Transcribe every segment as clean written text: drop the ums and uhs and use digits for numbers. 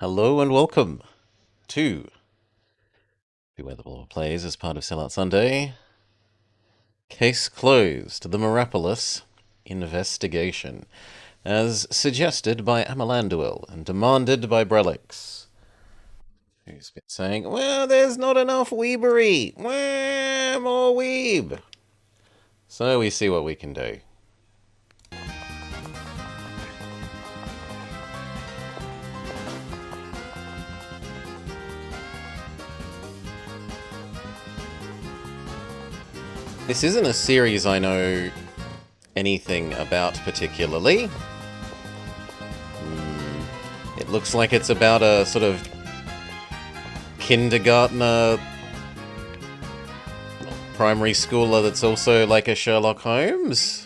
Hello and welcome to Beware the Ball Plays as part of Sellout Sunday. Case closed. The Mirapolis Investigation, as suggested by Amalanduel and demanded by Brelix, who's been saying, well, there's not enough weebery. Well, more weeb. So we see what we can do. This isn't a series I know anything about particularly. It looks like it's about a sort of kindergartner, primary schooler that's also like a Sherlock Holmes.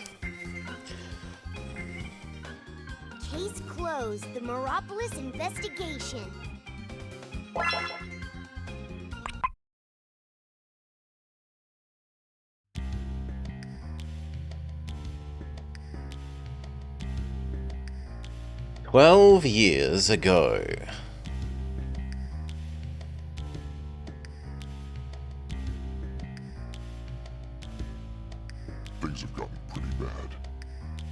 Case closed. The Mirapolis Investigation. 12 years ago. Things have gotten pretty bad,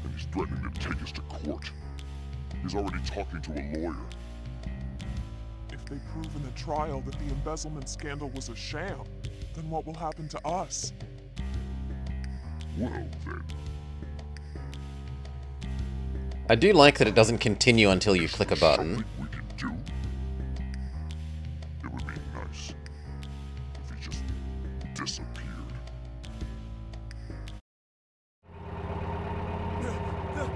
and he's threatening to take us to court. He's already talking to a lawyer. If they prove in the trial that the embezzlement scandal was a sham, then what will happen to us? Well, then. I do like that it doesn't continue until you click a button. Something we can do. It would be nice if he just disappeared. The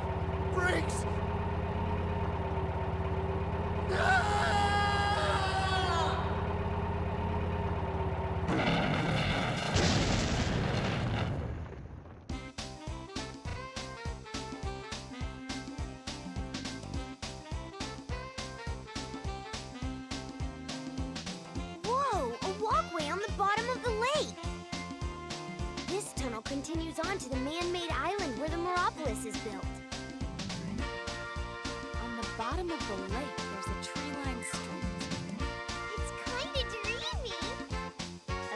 brakes! Whoa! A walkway on the bottom of the lake! This tunnel continues on to the man-made island where the Mirapolis is built. On the bottom of the lake, there's a tree-lined street. It's kinda dreamy!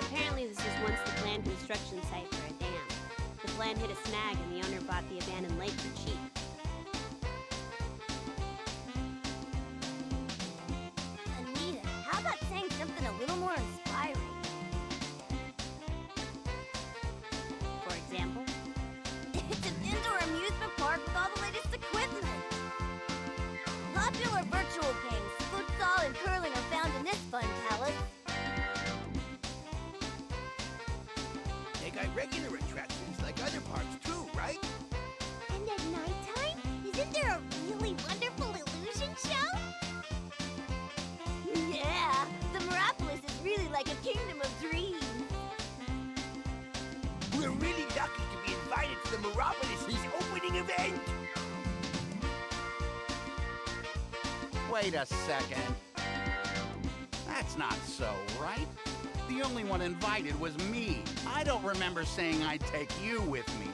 Apparently this was once the planned construction site for a dam. The plan hit a snag and the owner bought the abandoned lake for cheap. Anita, how about saying something a little more inspiring? For example, It's an indoor amusement park with all the latest equipment. Popular virtual games, futsal and curling are found in this fun palace. They got regular attractions like other parks too, right? And at nighttime, isn't there a really wonderful illusion show? Yeah, the Mirapolis is really like a kingdom of dreams. We're really lucky to be invited to the Mirapolis' opening event. Wait a second. That's not so, right? The only one invited was me. I don't remember saying I'd take you with me.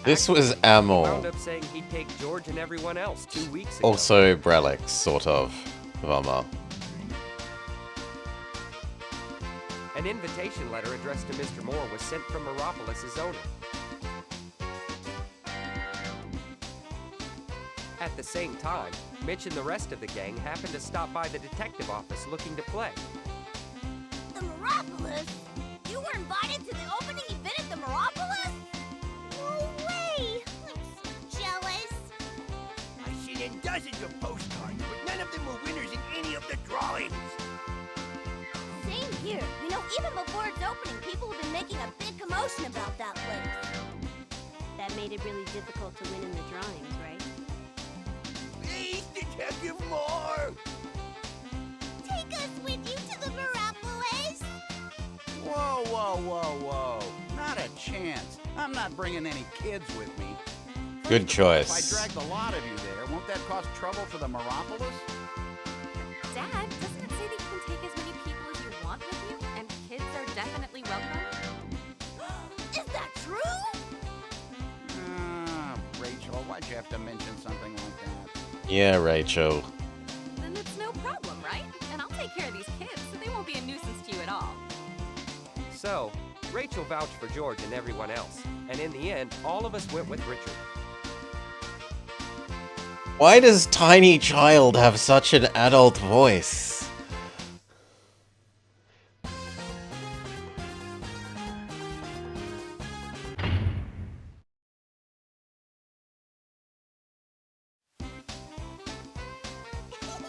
This was Wound Amor. up saying he'd take George and everyone else 2 weeks ago. Also Brelix, sort of. Vama. An invitation letter addressed to Mr. Moore was sent from Mirapolis' owner. At the same time, Mitch and the rest of the gang happened to stop by the detective office looking to play. The Mirapolis? You were invited to the opening event at the Mirapolis? No way! I'm so jealous. I sent in dozens of postcards, but none of them were winners in any of the drawings. Same here. You know, even before its opening, people have been making a big commotion about that place. that made it really difficult to win in the drawings, right? Please, Detective Moore! Take us with you to the Mirapolis! Whoa, whoa, whoa, whoa. Not a chance. I'm not bringing any kids with me. Good choice. If I drag the lot of you there, won't that cause trouble for the Mirapolis? Dad, doesn't it say that you can take as many people as you want with you, and kids are definitely welcome? Is that true? Rachel, Why'd you have to mention something like that? Yeah, Rachel. Then it's no problem, right? And I'll take care of these kids, so they won't be a nuisance to you at all. So, Rachel vouched for George and everyone else, and in the end, all of us went with Richard. Why does Tiny Child have such an adult voice?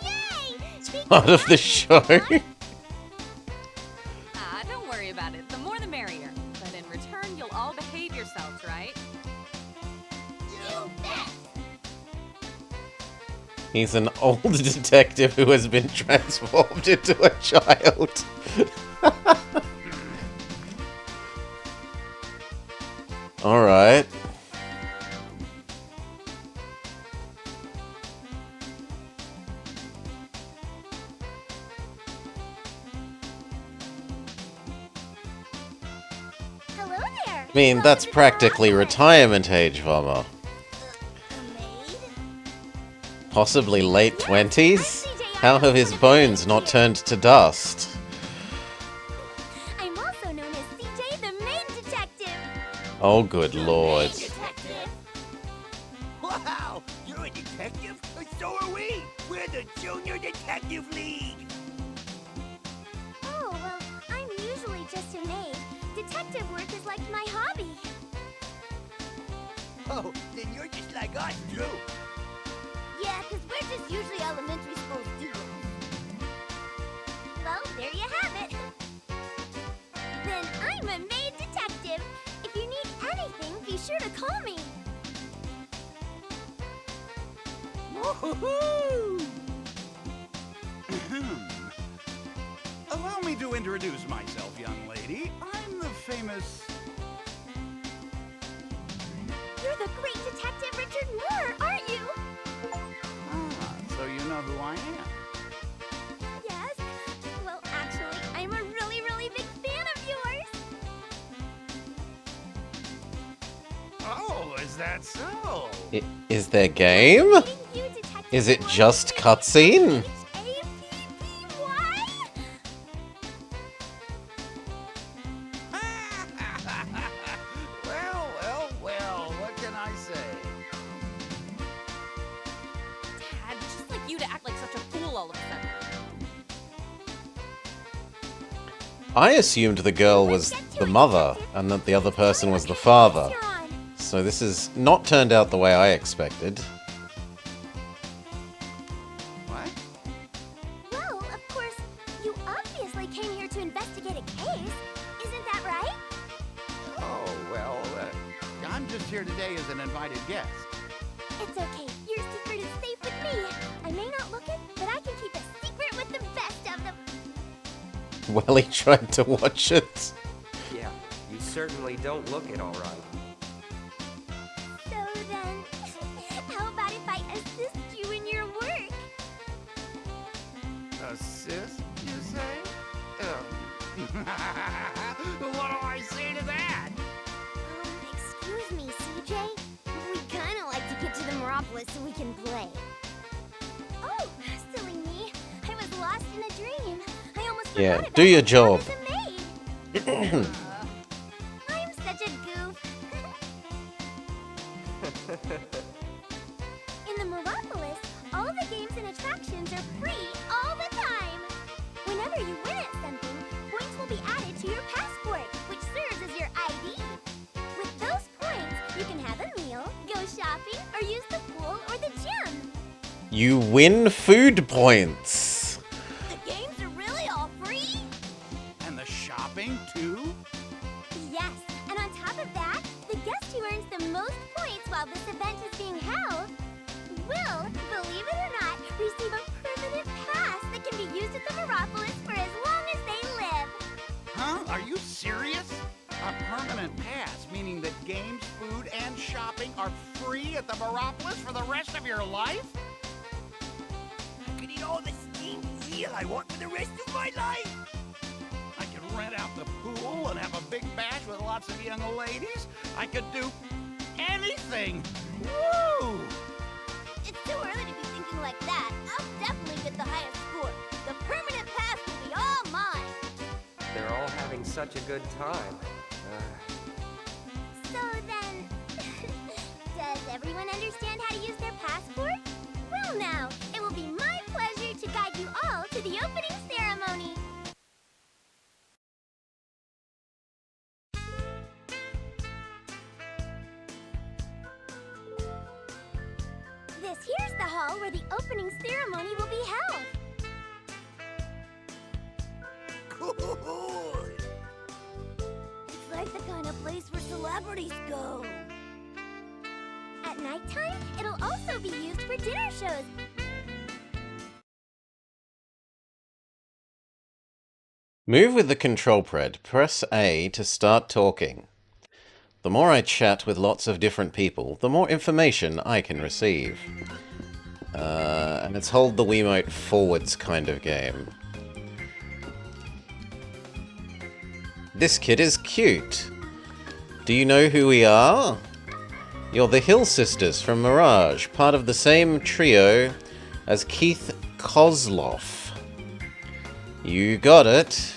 Yay! Part of the show. Don't worry about it. The more the merrier. But in return, you'll all behave yourselves, right? You bet! He's an old detective who has been transformed into a child. Alright. Hello there! I mean, Welcome that's to the practically Mirapolis. retirement age, Vama. A maid? Possibly late 20s? How have his bones not turned to dust? I'm also known as CJ the Maid Detective. Oh, good lord. Detective. Wow, you're a detective? So are we. We're the Junior Detective League. Oh, well, I'm usually just a maid. Detective work is like my hobby. Oh, then you're just like us, too. Yeah, because we're just usually elementary school students. Well, there you have it. Then I'm a maid detective. If you need anything, be sure to call me. Woohoo! Allow me to introduce myself, young lady. I'm the famous... You're the great detective Richard Moore, aren't you? Ah, so you know who I am. Yes. Well, actually, I'm a really, really big fan of yours. Oh, is that so? Is there game? Meeting you, Detective Is it Moore. just cutscene? H-A-P-P-Y? Well, what can I say? Dad, just like you to act like such a fool all of a sudden. I assumed the girl was the mother, and that the other person was the father. You're on. So this has not turned out the way I expected. What? Well, of course, you obviously came here to investigate a case. Isn't that right? Oh, well, I'm just here today as an invited guest. It's okay. Your secret is safe with me. I may not look it, but I can keep a secret with the best of them. Well, he tried to watch it. Yeah, you certainly don't look it all right. So then, how about if I assist you in your work? Assist, you say? What do I say to that? Excuse me, CJ. We'd kind of like to get to the Mirapolis so we can play. Oh, silly me. I was lost in a dream. I almost Yeah, forgot about do your my job job. as a maid. I'm such a goof. In the Mirapolis, all the games and attractions are free all the time. Whenever you win at something, points will be added to your passport, which serves as your ID. With those points, you can have a meal, go shopping, or use the pool or the gym. You win food points. The games are really all free? And the shopping, too? Yes, and on top of that, the guest who earns the most points while this event is being held will, believe it or not, receive a permanent pass that can be used at the Mirapolis for as long as they live. Huh? Are you serious? A permanent pass, meaning that games, food, and shopping are free at the Mirapolis for the rest of your life? I could eat all the steamed eel I want for the rest of my life. I could rent out the pool and have a big bash with lots of young ladies. I could do anything. Woo! such a good time. So then, does everyone understand how to use their passport? Well now, it will be my pleasure to guide you all to the opening ceremony. This here's the hall where the opening ceremony will be held. Cool. It's like the kind of place where celebrities go. At nighttime, it'll also be used for dinner shows. Move with the control pad. Press A to start talking. The more I chat with lots of different people, the more information I can receive. And it's hold the Wiimote forwards kind of game. This kid is cute. Do you know who we are? You're the Hill Sisters from Mirage, part of the same trio as Keith Kozloff. You got it.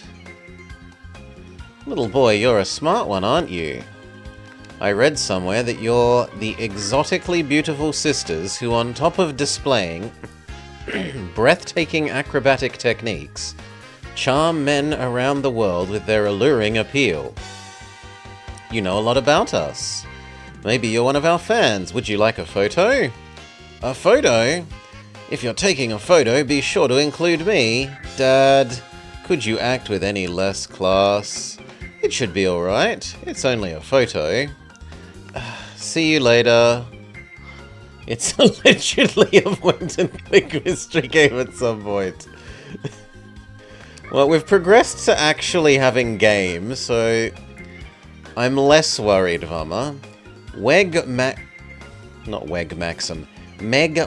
Little boy, you're a smart one, aren't you? I read somewhere that you're the exotically beautiful sisters who, on top of displaying breathtaking acrobatic techniques, charm men around the world with their alluring appeal. You know a lot about us. Maybe you're one of our fans. Would you like a photo? A photo? If you're taking a photo, be sure to include me. Dad, could you act with any less class? It should be alright. It's only a photo. See you later. It's allegedly a point-and-click mystery game at some point. Well, we've progressed to actually having games, so I'm less worried, Vama. Meg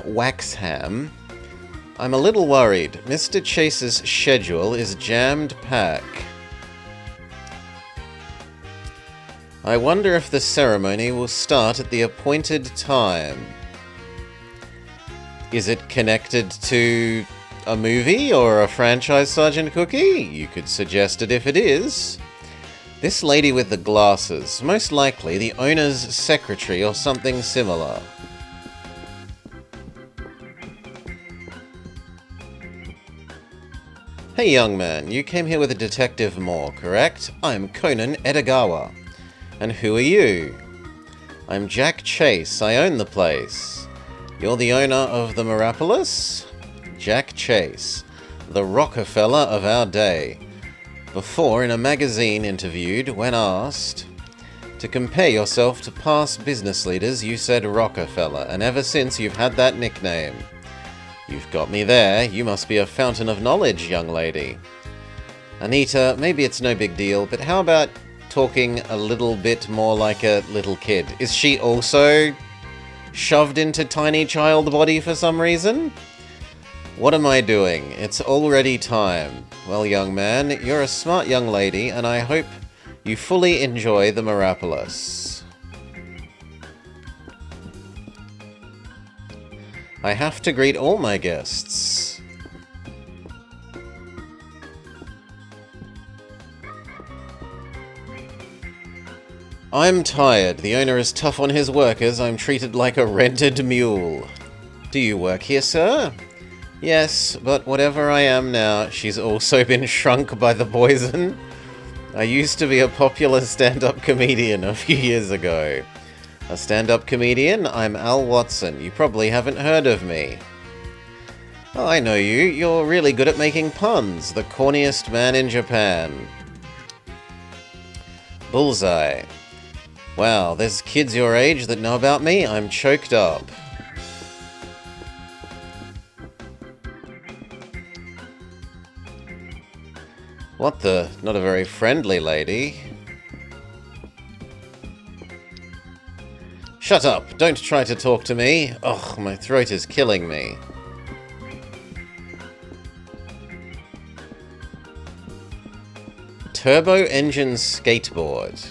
Waxham. I'm a little worried. Mr. Chase's schedule is jammed pack. I wonder if the ceremony will start at the appointed time. Is it connected to a movie or a franchise, Sergeant Cookie? You could suggest it if it is. This lady with the glasses, most likely the owner's secretary or something similar. Hey young man, you came here with a Detective Moore, correct? I'm Conan Edogawa. And who are you? I'm Jack Chase, I own the place. You're the owner of the Mirapolis? Jack Chase, the Rockefeller of our day. Before, in a magazine interviewed, when asked to compare yourself to past business leaders, you said Rockefeller, and ever since you've had that nickname. You've got me there. You must be a fountain of knowledge, young lady. Anita, maybe it's no big deal, but how about talking a little bit more like a little kid? Is she also shoved into tiny child body for some reason? What am I doing? It's already time. Well, young man, you're a smart young lady, and I hope you fully enjoy the Mirapolis. I have to greet all my guests. I'm tired. The owner is tough on his workers. I'm treated like a rented mule. Do you work here, sir? Yes, but whatever I am now, she's also been shrunk by the poison. I used to be a popular stand-up comedian a few years ago. A stand-up comedian? I'm Al Watson. You probably haven't heard of me. Oh, I know you. You're really good at making puns. The corniest man in Japan. Bullseye. Wow, there's kids your age that know about me? I'm choked up. What the? Not a very friendly lady. Shut up! Don't try to talk to me! Ugh, my throat is killing me. Turbo engine skateboard.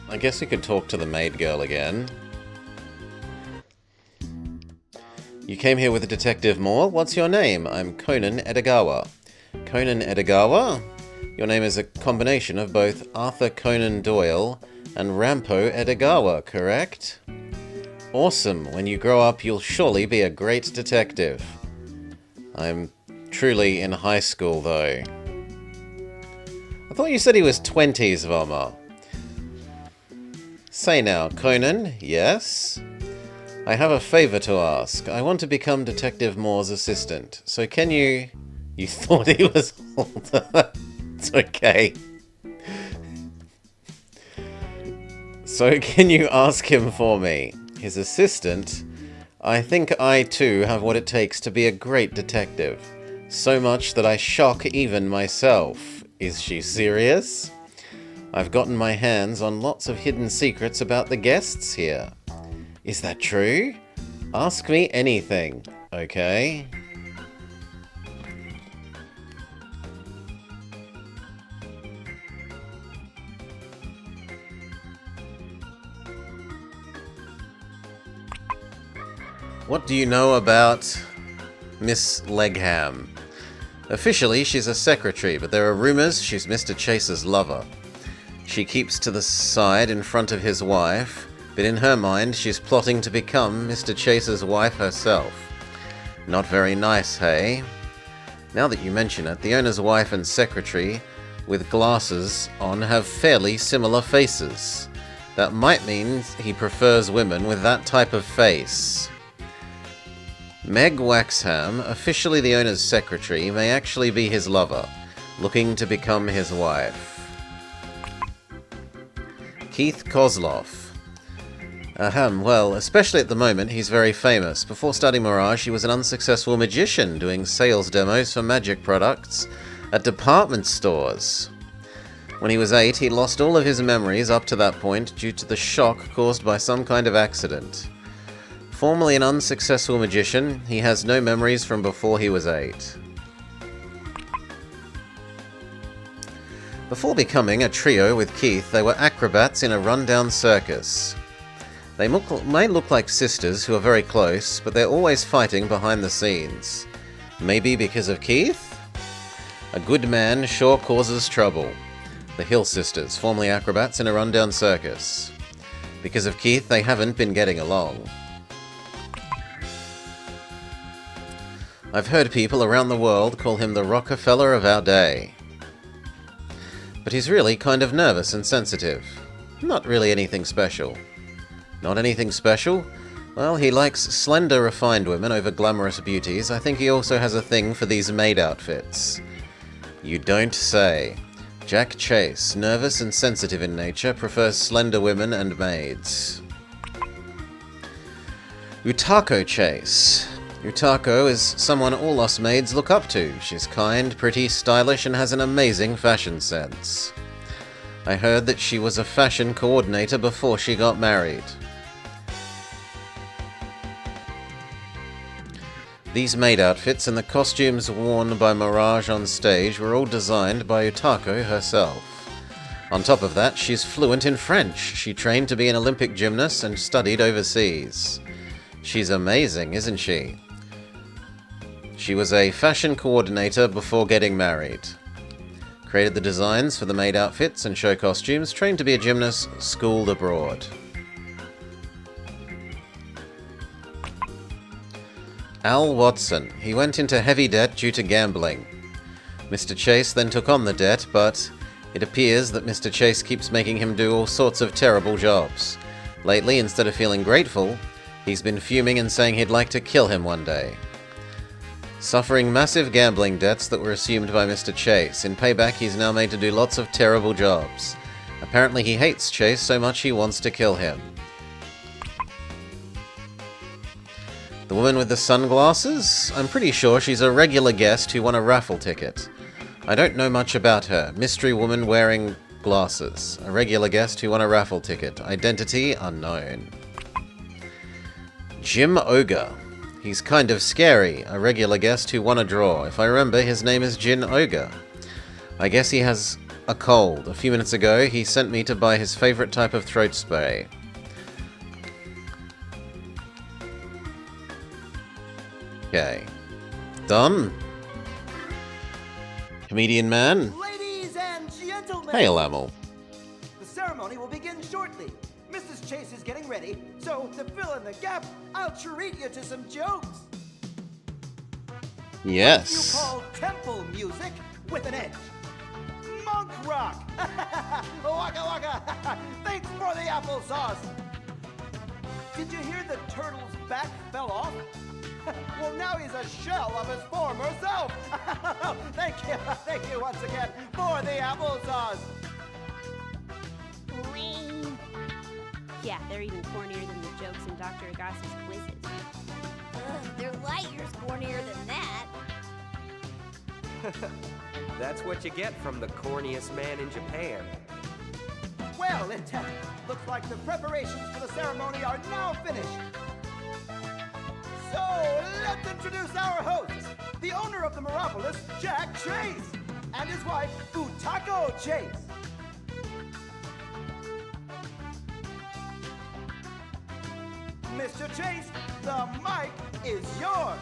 I guess we could talk to the maid girl again. You came here with Detective Moore? What's your name? I'm Conan Edogawa. Conan Edogawa? Your name is a combination of both Arthur Conan Doyle and Rampo Edogawa, correct? Awesome. When you grow up, you'll surely be a great detective. I'm truly in high school, though. I thought you said he was 20s, Velma. Say now, Conan, yes? I have a favor to ask. I want to become Detective Moore's assistant. So can you... You thought he was older. It's okay. So can you ask him for me? His assistant? I think I too have what it takes to be a great detective. So much that I shock even myself. Is she serious? I've gotten my hands on lots of hidden secrets about the guests here. Is that true? Ask me anything, okay? What do you know about Miss Legham? Officially, she's a secretary, but there are rumors she's Mr. Chase's lover. She keeps to the side in front of his wife, but in her mind, she's plotting to become Mr. Chase's wife herself. Not very nice, hey? Now that you mention it, the owner's wife and secretary, with glasses on, have fairly similar faces. That might mean he prefers women with that type of face. Meg Waxham, officially the owner's secretary, may actually be his lover, looking to become his wife. Keith Kozloff. Well, especially at the moment, he's very famous. Before starting Mirage, he was an unsuccessful magician doing sales demos for magic products at department stores. When he was 8, he lost all of his memories up to that point due to the shock caused by some kind of accident. Formerly an unsuccessful magician, he has no memories from before he was 8. Before becoming a trio with Keith, they were acrobats in a rundown circus. They may look like sisters who are very close, but they're always fighting behind the scenes. Maybe because of Keith? A good man sure causes trouble. The Hill sisters, formerly acrobats in a rundown circus. Because of Keith, they haven't been getting along. I've heard people around the world call him the Rockefeller of our day. But he's really kind of nervous and sensitive. Not really anything special. Not anything special? Well, he likes slender, refined women over glamorous beauties. I think he also has a thing for these maid outfits. You don't say. Jack Chase, nervous and sensitive in nature, prefers slender women and maids. Utako Chase. Utako is someone all us maids look up to. She's kind, pretty, stylish, and has an amazing fashion sense. I heard that she was a fashion coordinator before she got married. These maid outfits and the costumes worn by Mirage on stage were all designed by Utako herself. On top of that, she's fluent in French. She trained to be an Olympic gymnast and studied overseas. She's amazing, isn't she? She was a fashion coordinator before getting married. Created the designs for the maid outfits and show costumes, trained to be a gymnast, schooled abroad. Al Watson. He went into heavy debt due to gambling. Mr. Chase then took on the debt, but it appears that Mr. Chase keeps making him do all sorts of terrible jobs. Lately, instead of feeling grateful, he's been fuming and saying he'd like to kill him one day. Suffering massive gambling debts that were assumed by Mr. Chase. In payback, he's now made to do lots of terrible jobs. Apparently he hates Chase so much he wants to kill him. The woman with the sunglasses? I'm pretty sure she's a regular guest who won a raffle ticket. I don't know much about her. Mystery woman wearing glasses. A regular guest who won a raffle ticket. Identity unknown. Jim Ogre. He's kind of scary. A regular guest who won a draw. If I remember, his name is Jin Ogre. I guess he has a cold. A few minutes ago, he sent me to buy his favorite type of throat spray. Okay. Done? Comedian man? Ladies Hey, Lamel. The ceremony will begin shortly. Mrs. Chase is getting ready, so to fill in the gap, I'll treat you to some jokes. Yes. You call temple music with an edge. Monk rock. Waka waka. Thanks for the applesauce. Did you hear the turtle's back fell off? Well, now he's a shell of his former self. Thank you once again for the applesauce. Yeah, they're even cornier than the jokes in Dr. Agassi's quizzes. They're light years cornier than that. That's what you get from the corniest man in Japan. Well, it looks like the preparations for the ceremony are now finished. So, let's introduce our hosts, the owner of the Mirapolis, Jack Chase, and his wife, Utako Chase. Mr. Chase, the mic is yours.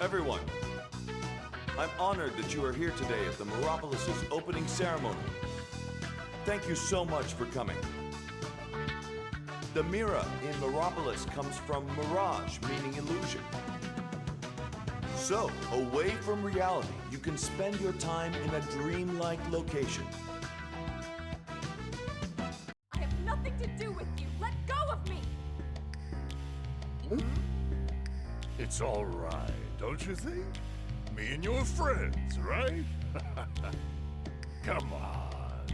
Everyone, I'm honored that you are here today at the Mirapolis' opening ceremony. Thank you so much for coming. The Mira in Mirapolis comes from mirage, meaning illusion. So, away from reality, you can spend your time in a dreamlike location. I have nothing to do with you. Let go of me. It's all right, don't you think? Me and your friends, right? Come on.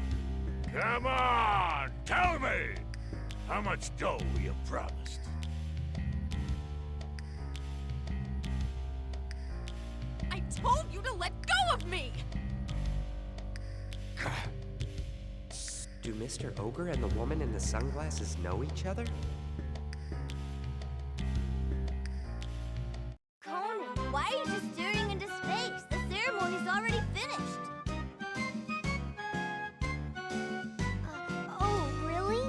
Come on! Tell me! How much dough you promised? I told you to let go of me. Do Mr. Ogre and the woman in the sunglasses know each other? Conan, why are you just staring into space? The ceremony's already finished. Oh, really?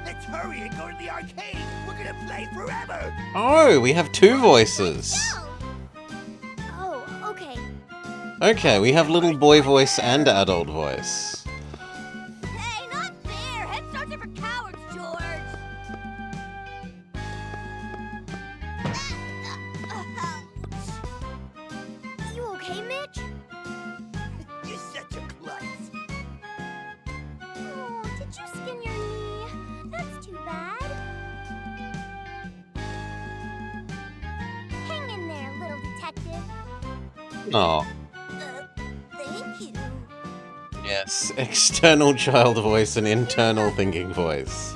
Let's hurry and go to the arcade. We're gonna play forever. Oh, we have two voices. Oh, okay. Okay, we have little boy voice and adult voice. Hey, not fair! Head starts are for cowards, George! You okay, Mitch? You're such a klutz. Oh, did you skin your knee? That's too bad. Hang in there, little detective. Oh, Thank you. yes. External child voice and internal thinking voice.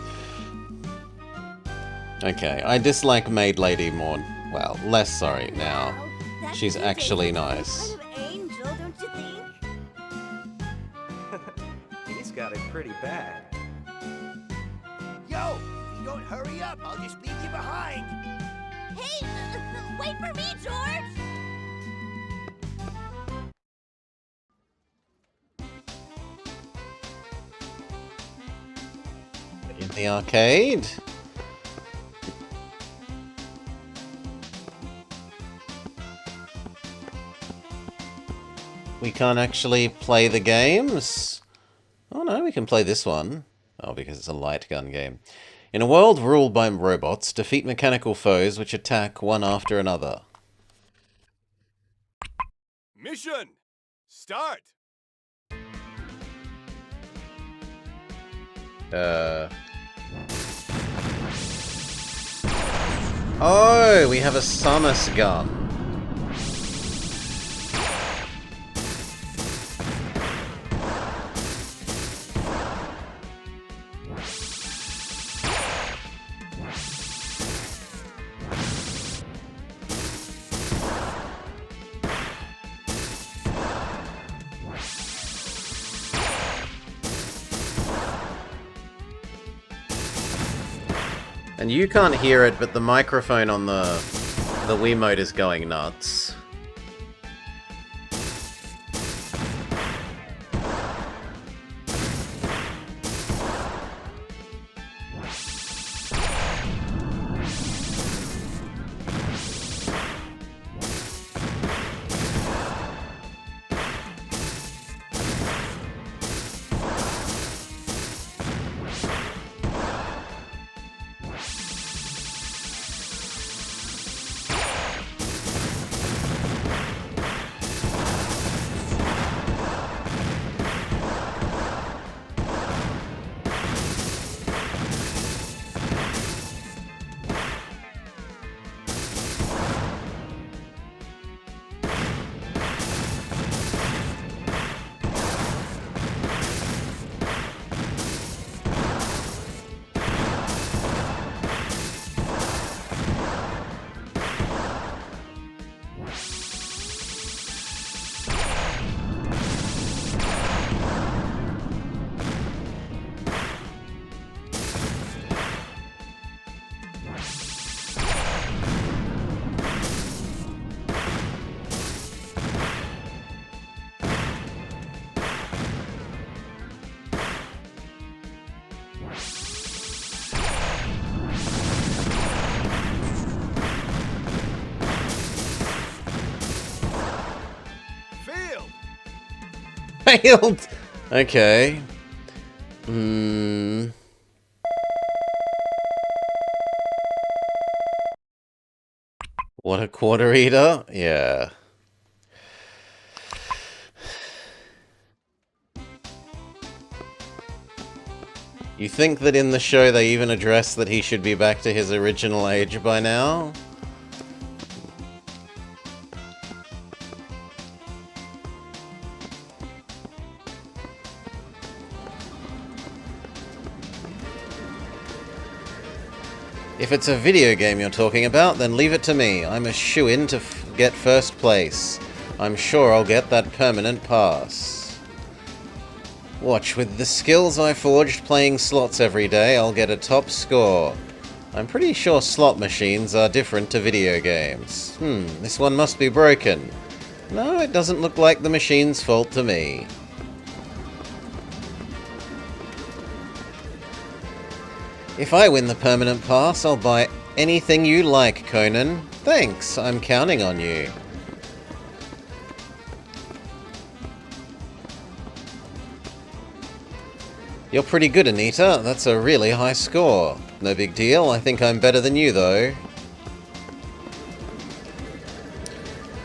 Okay, I dislike Maid Lady more. Well, less sorry now. Wow, that She's DJ actually is some nice. kind of angel, don't you think? He's got it pretty bad. Yo, if you don't hurry up, I'll just leave you behind. Hey, wait for me, George! In the arcade. We can't actually play the games? Oh no, we can play this one. Oh, because it's a light gun game. In a world ruled by robots, defeat mechanical foes which attack one after another. Mission! Start! Oh, we have a Samus gun. And you can't hear it, but the microphone on the Wiimote is going nuts. failed! Okay. What a quarter eater? Yeah. You think that in the show they even address that he should be back to his original age by now? If it's a video game you're talking about, then leave it to me. I'm a shoo-in to get first place. I'm sure I'll get that permanent pass. Watch, with the skills I forged playing slots every day, I'll get a top score. I'm pretty sure slot machines are different to video games. This one must be broken. No, it doesn't look like the machine's fault to me. If I win the permanent pass, I'll buy anything you like, Conan. Thanks, I'm counting on you. You're pretty good, Anita. That's a really high score. No big deal. I think I'm better than you, though.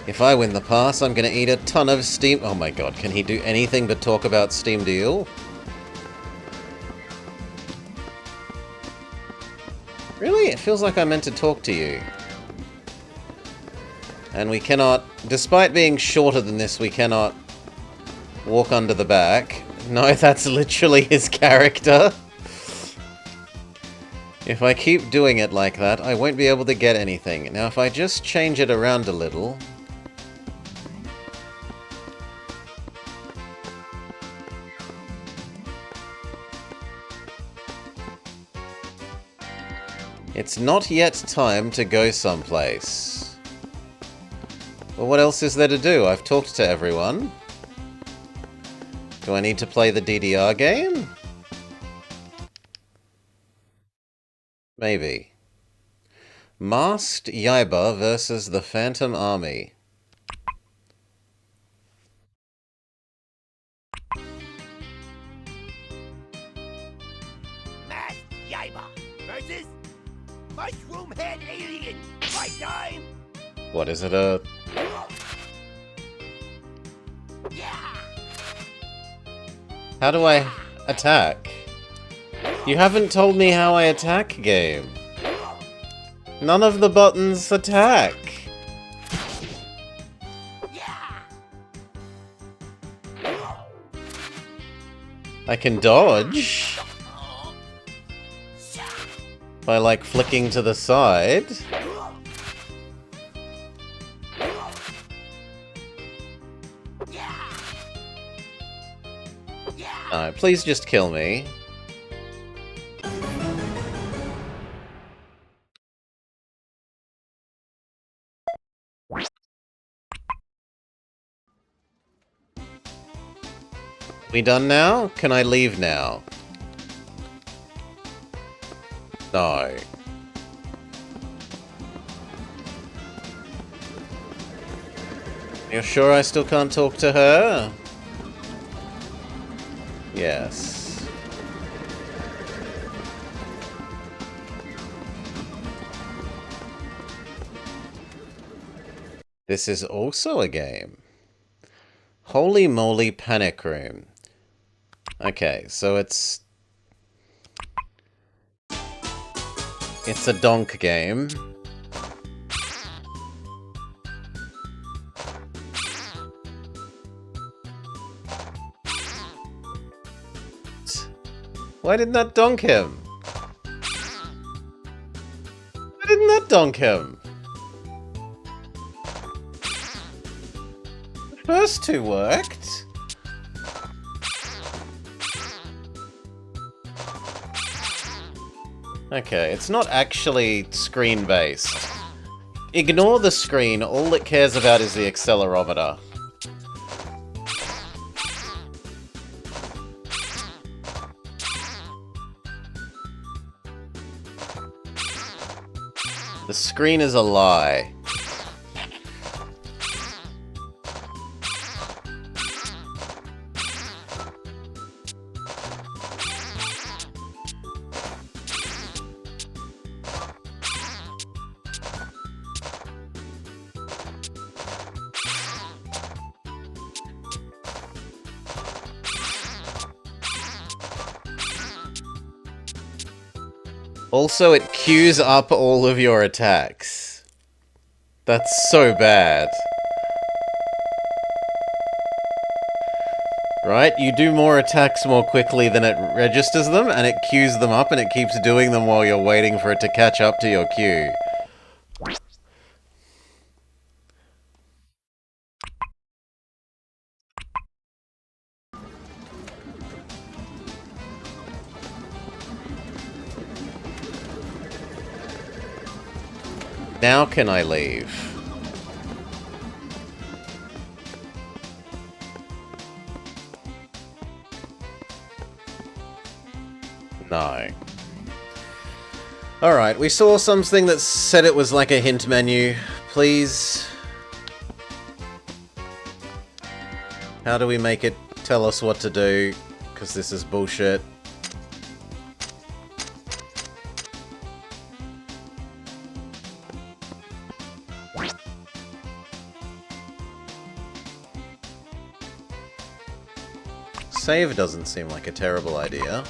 If I win the pass, I'm gonna eat a ton of Steam... Oh my god, can he do anything but talk about Steam Deal? Really? It feels like I meant to talk to you. And we cannot... Despite being shorter than this, we cannot walk under the back. No, that's literally his character. If I keep doing it like that, I won't be able to get anything. Now, if I just change it around a little... It's not yet time to go someplace. Well, what else is there to do? I've talked to everyone. Do I need to play the DDR game? Maybe. Masked Yaiba versus the Phantom Army. Masked Yaiba versus Mushroom Head Alien. Fight time! What is it, a... How do I attack? You haven't told me how I attack, game. None of the buttons attack. I can dodge. By, like, flicking to the side. Alright, please just kill me. We done now? Can I leave now? No. You're sure I still can't talk to her? Yes. This is also a game. Holy moly, Panic Room. Okay, so it's a donk game. Why didn't that donk him? Why didn't that donk him? The first two worked. Okay, it's not actually screen-based. Ignore the screen, all it cares about is the accelerometer. The screen is a lie. Also, it queues up all of your attacks. That's so bad. Right? You do more attacks more quickly than it registers them, and it queues them up, and it keeps doing them while you're waiting for it to catch up to your queue. Now can I leave? No. Alright, we saw something that said it was like a hint menu. Please. How do we make it tell us what to do? Because this is bullshit. Save doesn't seem like a terrible idea.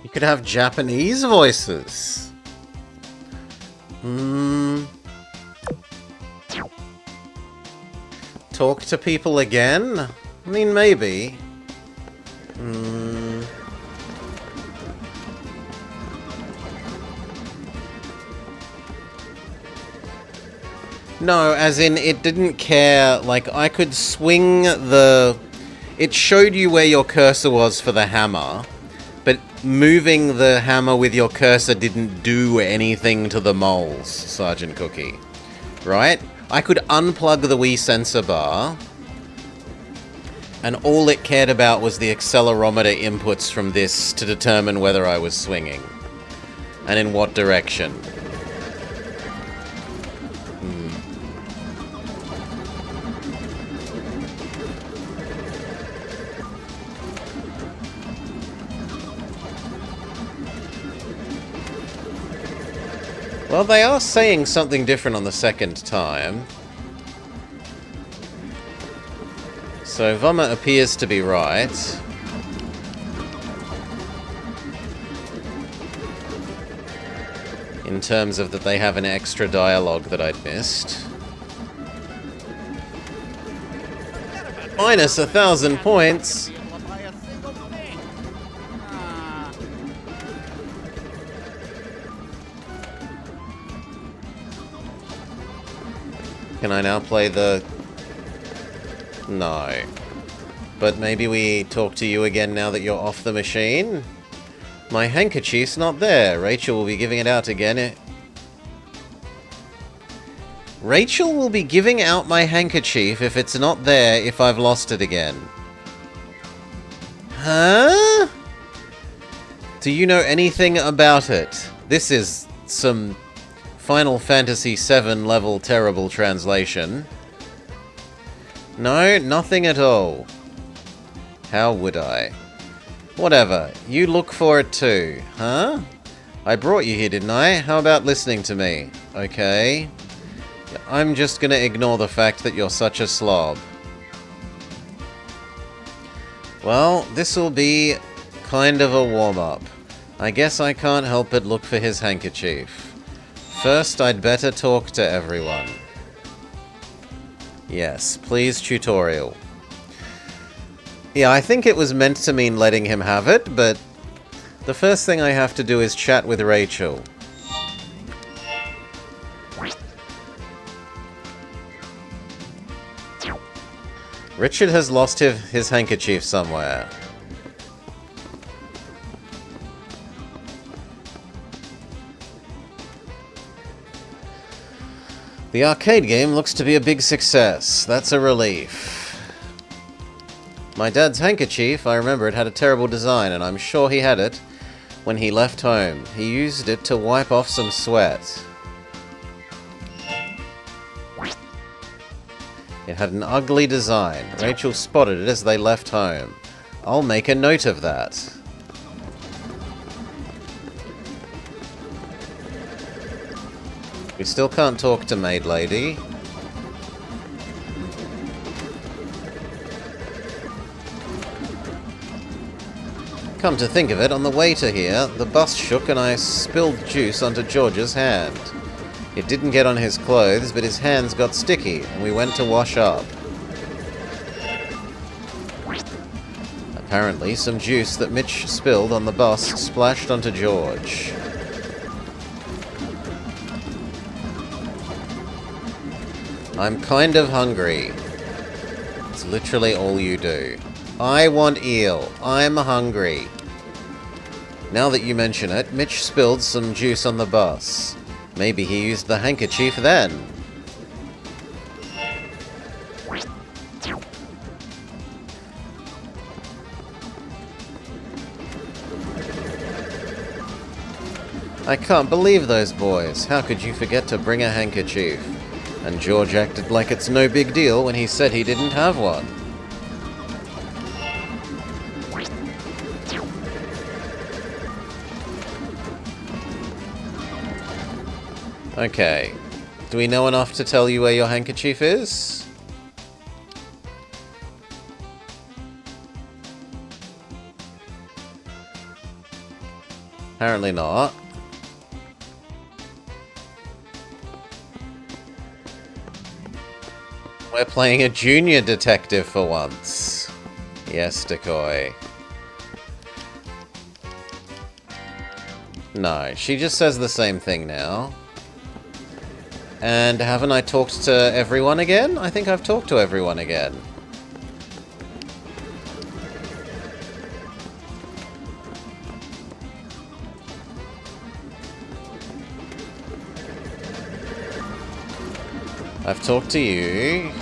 You could have Japanese voices. Talk to people again? I mean, maybe. No, as in, it didn't care. Like, I could swing the... It showed you where your cursor was for the hammer, but moving the hammer with your cursor didn't do anything to the moles, Sergeant Cookie. Right? I could unplug the Wii sensor bar, and all it cared about was the accelerometer inputs from this to determine whether I was swinging, and in what direction. Well, they are saying something different on the second time. So Vomit appears to be right. In terms of that they have an extra dialogue that I'd missed. Minus 1,000 points. Can I now play the... No. But maybe we talk to you again now that you're off the machine? My handkerchief's not there. Rachel will be giving it out again. Rachel will be giving out my handkerchief if it's not there if I've lost it again. Huh? Do you know anything about it? This is some... Final Fantasy VII level terrible translation. No, nothing at all. How would I? Whatever, you look for it too, huh? I brought you here, didn't I? How about listening to me? Okay. I'm just gonna ignore the fact that you're such a slob. Well, this'll be kind of a warm-up. I guess I can't help but look for his handkerchief. First, I'd better talk to everyone. Yes, please tutorial. Yeah, I think it was meant to mean letting him have it, but the first thing I have to do is chat with Rachel. Richard has lost his handkerchief somewhere. The arcade game looks to be a big success. That's a relief. My dad's handkerchief, I remember it had a terrible design, and I'm sure he had it. when he left home. He used it to wipe off some sweat. It had an ugly design. Rachel spotted it as they left home. I'll make a note of that. We still can't talk to Maid Lady. Come to think of it, on the way to here, the bus shook and I spilled juice onto George's hand. It didn't get on his clothes, but his hands got sticky, and we went to wash up. Apparently, some juice that Mitch spilled on the bus splashed onto George. I'm kind of hungry. It's literally all you do. I want eel. I'm hungry. Now that you mention it, Mitch spilled some juice on the bus. Maybe he used the handkerchief then. I can't believe those boys. How could you forget to bring a handkerchief? And George acted like it's no big deal when he said he didn't have one. Okay. Do we know enough to tell you where your handkerchief is? Apparently not. We're playing a junior detective for once. Yes, Decoy. No, she just says the same thing now. And haven't I talked to everyone again? I think I've talked to everyone again. I've talked to you.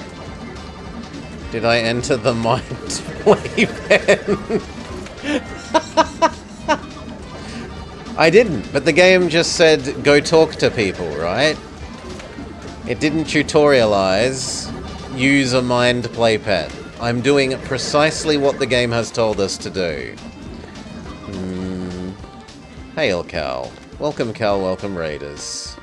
Did I enter the mind playpen? I didn't, but the game just said go talk to people, right? It didn't tutorialize use a mind playpen. I'm doing precisely what the game has told us to do. Hail, Cal. Welcome, Cal. Welcome, Raiders.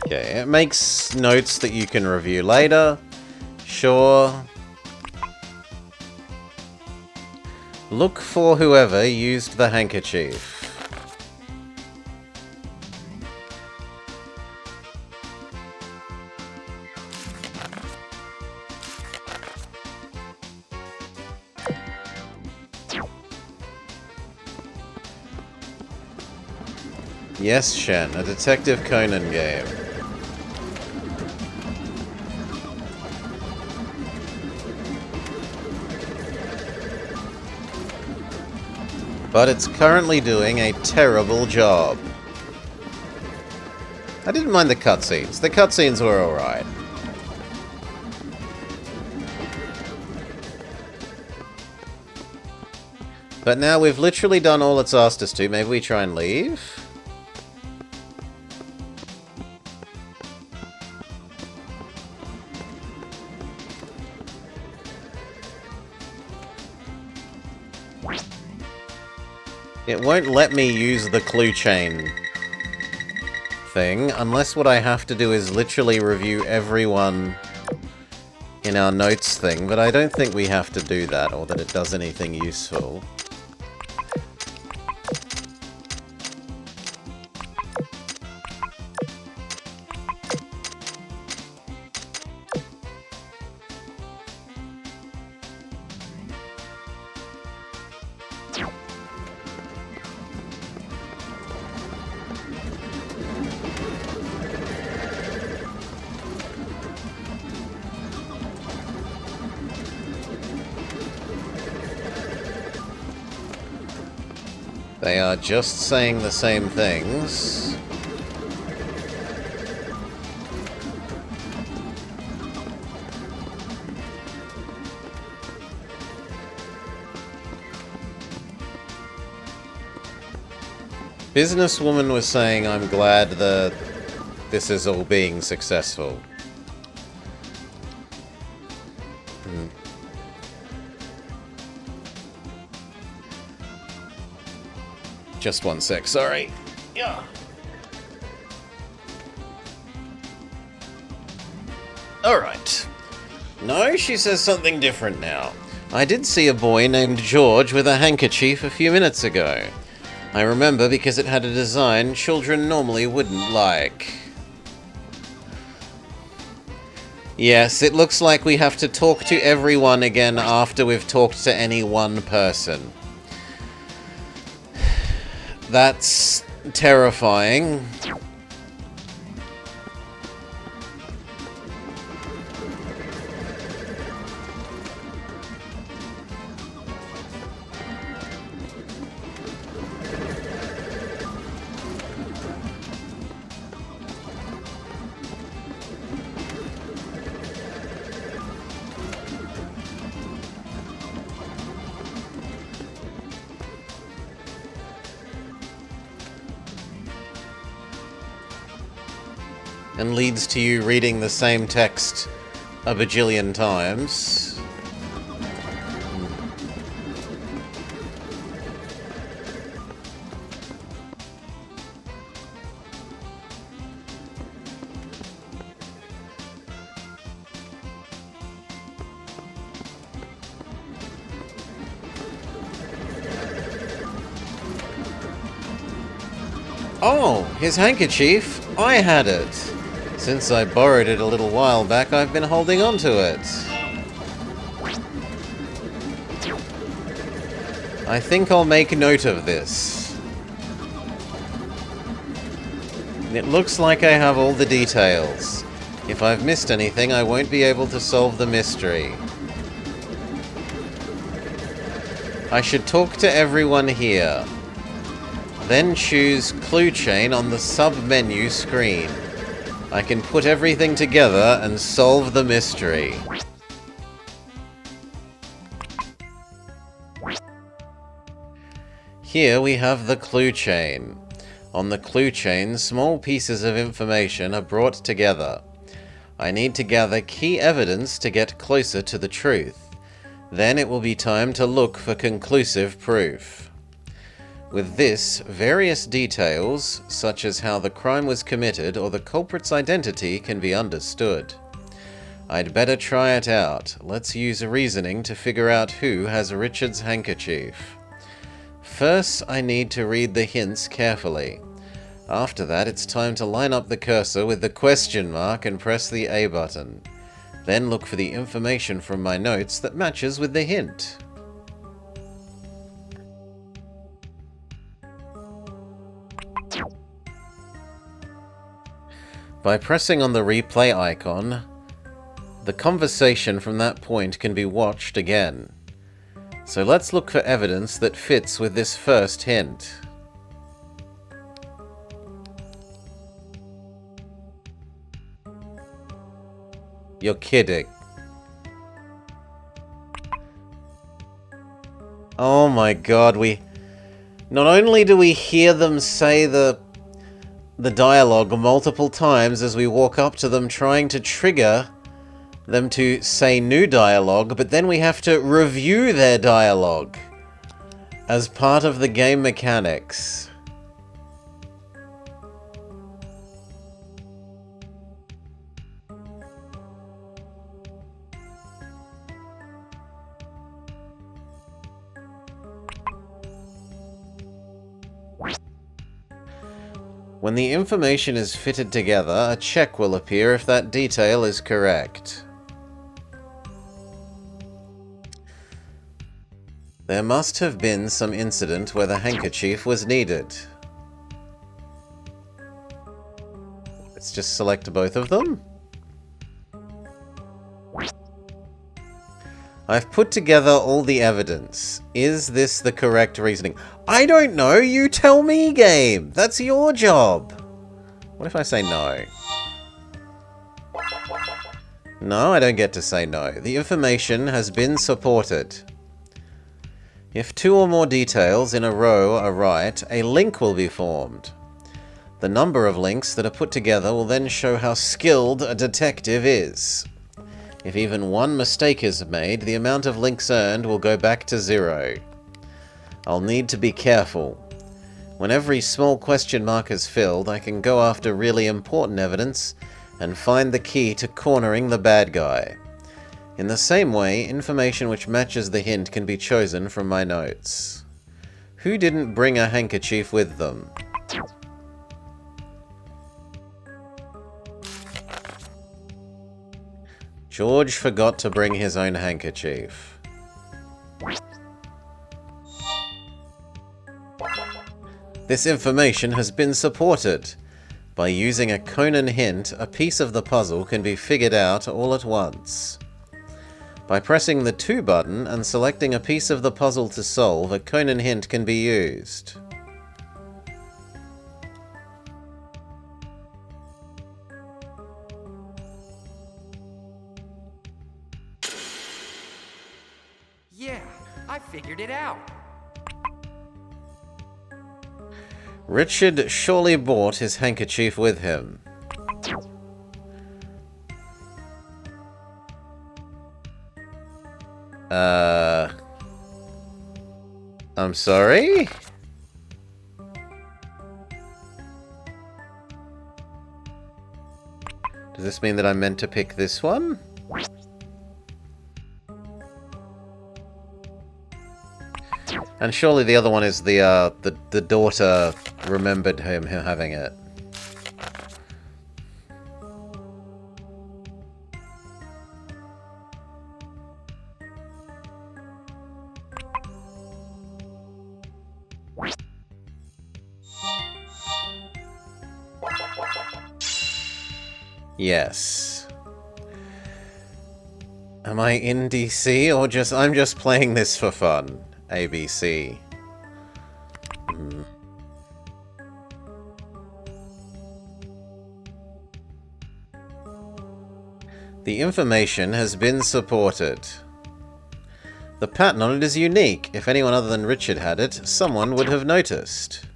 Okay, it makes notes that you can review later. Sure. Look for whoever used the handkerchief. Yes, Shen, a Detective Conan game. But it's currently doing a terrible job. I didn't mind the cutscenes. The cutscenes were alright. But now we've literally done all it's asked us to. Maybe we try and leave? It won't let me use the clue chain thing, unless what I have to do is literally review everyone in our notes thing, but I don't think we have to do that, or that it does anything useful. They are just saying the same things. Businesswoman was saying, I'm glad that this is all being successful. Just one sec, sorry. Yeah. Alright. No, she says something different now. I did see a boy named George with a handkerchief a few minutes ago. I remember because it had a design children normally wouldn't like. Yes, it looks like we have to talk to everyone again after we've talked to any one person. That's terrifying. And leads to you reading the same text a bajillion times. Oh, his handkerchief. I had it. Since I borrowed it a little while back, I've been holding on to it. I think I'll make note of this. It looks like I have all the details. If I've missed anything, I won't be able to solve the mystery. I should talk to everyone here. Then choose Clue Chain on the sub-menu screen. I can put everything together and solve the mystery. Here we have the clue chain. On the clue chain, small pieces of information are brought together. I need to gather key evidence to get closer to the truth. Then it will be time to look for conclusive proof. With this, various details, such as how the crime was committed or the culprit's identity, can be understood. I'd better try it out. Let's use reasoning to figure out who has Richard's handkerchief. First, I need to read the hints carefully. After that, it's time to line up the cursor with the question mark and press the A button. Then look for the information from my notes that matches with the hint. By pressing on the replay icon, the conversation from that point can be watched again. So let's look for evidence that fits with this first hint. You're kidding. Oh my god, not only do we hear them say the dialogue multiple times as we walk up to them trying to trigger them to say new dialogue, but then we have to review their dialogue as part of the game mechanics. When the information is fitted together, a check will appear if that detail is correct. There must have been some incident where the handkerchief was needed. Let's just select both of them. I've put together all the evidence. Is this the correct reasoning? I don't know. You tell me, game. That's your job. What if I say no? No, I don't get to say no. The information has been supported. If two or more details in a row are right, a link will be formed. The number of links that are put together will then show how skilled a detective is. If even one mistake is made, the amount of links earned will go back to 0. I'll need to be careful. When every small question mark is filled, I can go after really important evidence and find the key to cornering the bad guy. In the same way, information which matches the hint can be chosen from my notes. Who didn't bring a handkerchief with them? George forgot to bring his own handkerchief. This information has been supported. By using a Conan hint, a piece of the puzzle can be figured out all at once. By pressing the 2 button and selecting a piece of the puzzle to solve, a Conan hint can be used. Yeah, I figured it out. Richard surely brought his handkerchief with him. I'm sorry? Does this mean that I'm meant to pick this one? And surely the other one is the daughter remembered him having it. Yes. Am I in DC or I'm just playing this for fun? ABC. The information has been supported. The pattern on it is unique. If anyone other than Richard had it, someone would have noticed.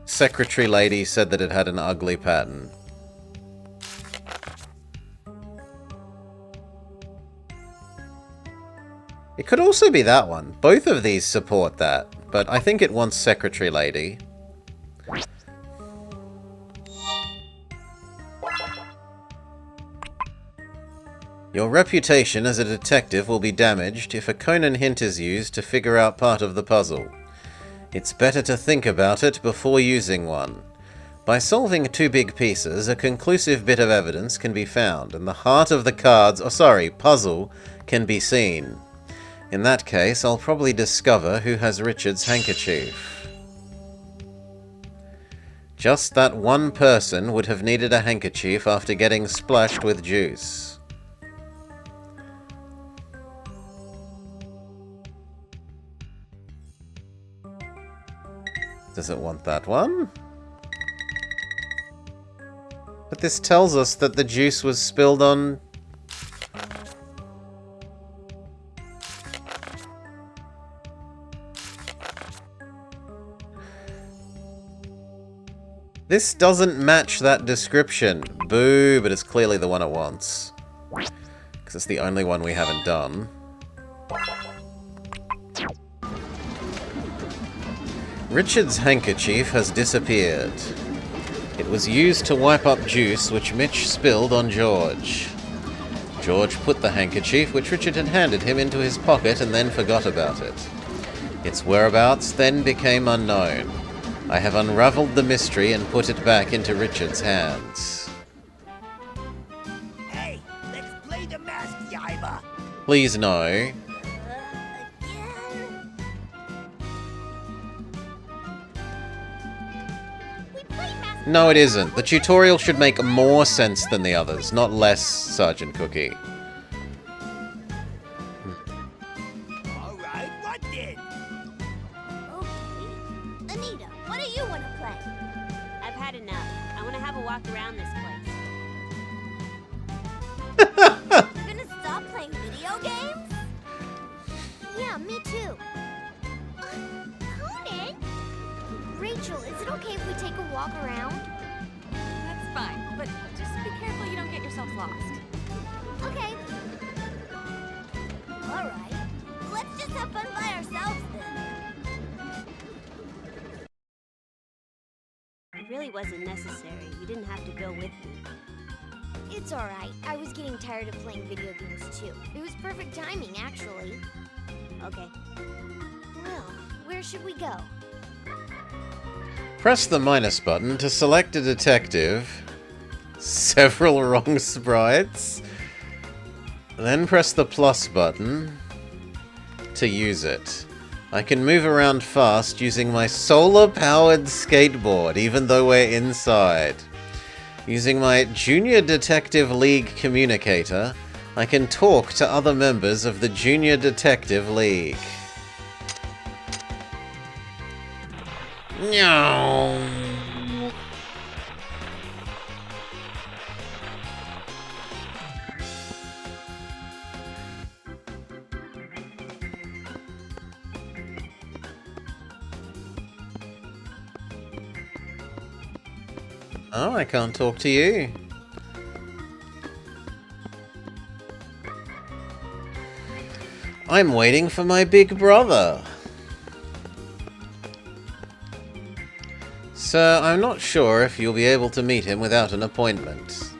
Secretary lady said that it had an ugly pattern. It could also be that one. Both of these support that, but I think it wants Secretary Lady. Your reputation as a detective will be damaged if a Conan hint is used to figure out part of the puzzle. It's better to think about it before using one. By solving 2 big pieces, a conclusive bit of evidence can be found, and the heart of the puzzle can be seen. In that case, I'll probably discover who has Richard's handkerchief. Just that one person would have needed a handkerchief after getting splashed with juice. Does it want that one? But this tells us that the juice was spilled on... This doesn't match that description. Boo, but it's clearly the one it wants. Because it's the only one we haven't done. Richard's handkerchief has disappeared. It was used to wipe up juice which Mitch spilled on George. George put the handkerchief which Richard had handed him into his pocket and then forgot about it. Its whereabouts then became unknown. I have unraveled the mystery and put it back into Richard's hands. Hey, let's play the mask, Yaiba. Please no. Again? We played Mask No, it isn't. The tutorial should make more sense than the others, not less, Sergeant Cookie. All right, what then? Okay. Anita, what do you want to play? I've had enough. I want to have a walk around this place. You're gonna stop playing video games? Yeah, me too. Conan? Rachel, is it okay if we take a walk around? That's fine, but just be careful you don't get yourself lost. Okay. Alright. Let's just have fun by ourselves then. It really wasn't necessary. You didn't have to go with me. It's alright. I was getting tired of playing video games too. It was perfect timing, actually. Okay. Well, where should we go? Press the minus button to select a detective. Several wrong sprites. Then press the plus button to use it. I can move around fast using my solar-powered skateboard, even though we're inside. Using my Junior Detective League communicator, I can talk to other members of the Junior Detective League. No. Oh, I can't talk to you. I'm waiting for my big brother. Sir, I'm not sure if you'll be able to meet him without an appointment.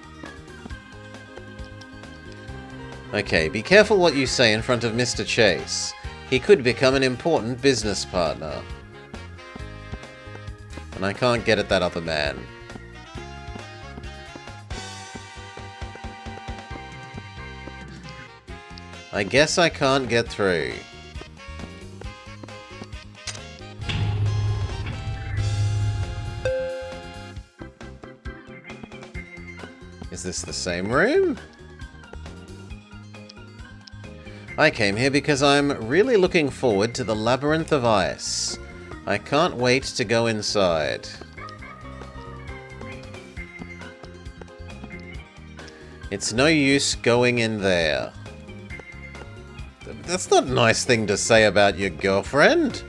Okay, be careful what you say in front of Mr. Chase. He could become an important business partner. And I can't get at that other man. I guess I can't get through. Is this the same room? I came here because I'm really looking forward to the Labyrinth of Ice. I can't wait to go inside. It's no use going in there. That's not a nice thing to say about your girlfriend.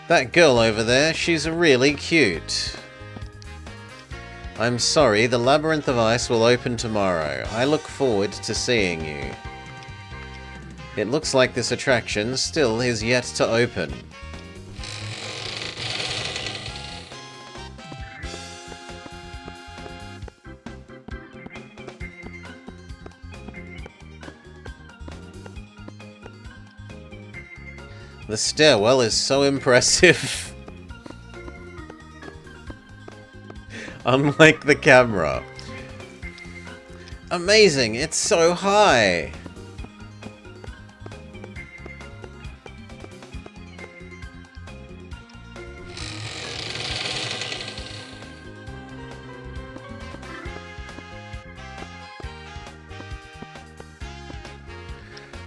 That girl over there, she's really cute. I'm sorry, the Labyrinth of Ice will open tomorrow. I look forward to seeing you. It looks like this attraction still is yet to open. The stairwell is so impressive. Unlike the camera. Amazing, it's so high.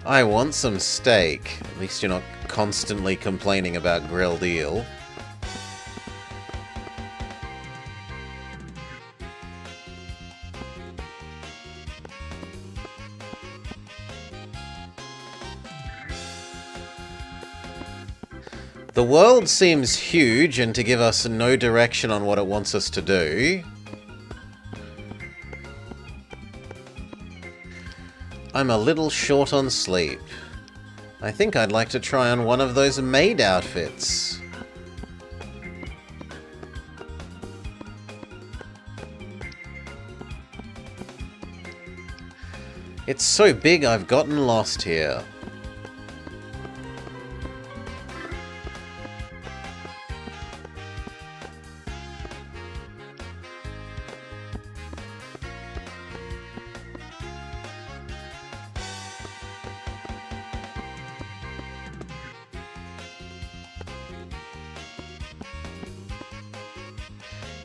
I want some steak. At least you're not constantly complaining about grilled eel. The world seems huge and to give us no direction on what it wants us to do. I'm a little short on sleep. I think I'd like to try on one of those maid outfits. It's so big I've gotten lost here.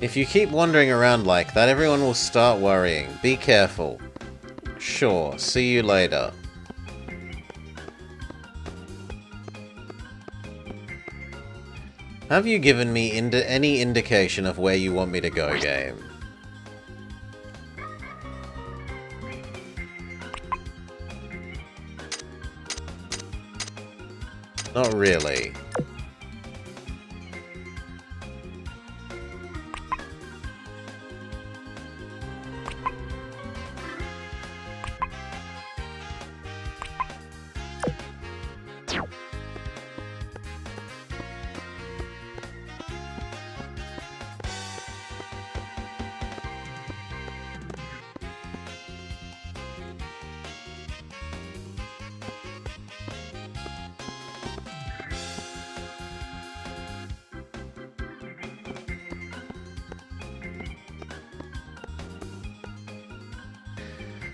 If you keep wandering around like that, everyone will start worrying. Be careful. Sure, see you later. Have you given me any indication of where you want me to go, game? Not really.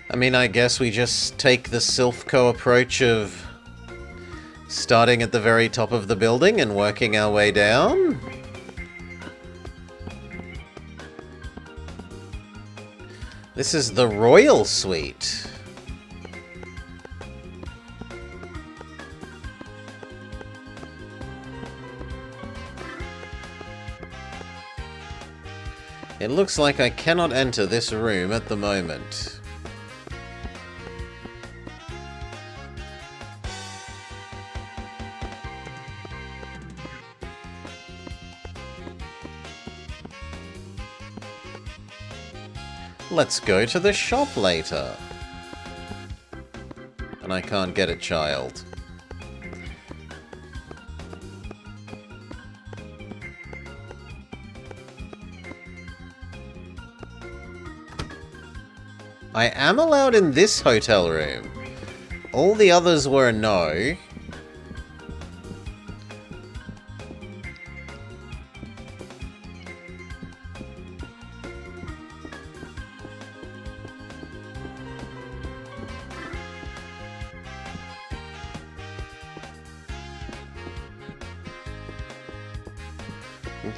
I mean, I guess we just take the Silphco approach of starting at the very top of the building and working our way down. This is the Royal Suite. It looks like I cannot enter this room at the moment. Let's go to the shop later. And I can't get a child. I am allowed in this hotel room. All the others were no.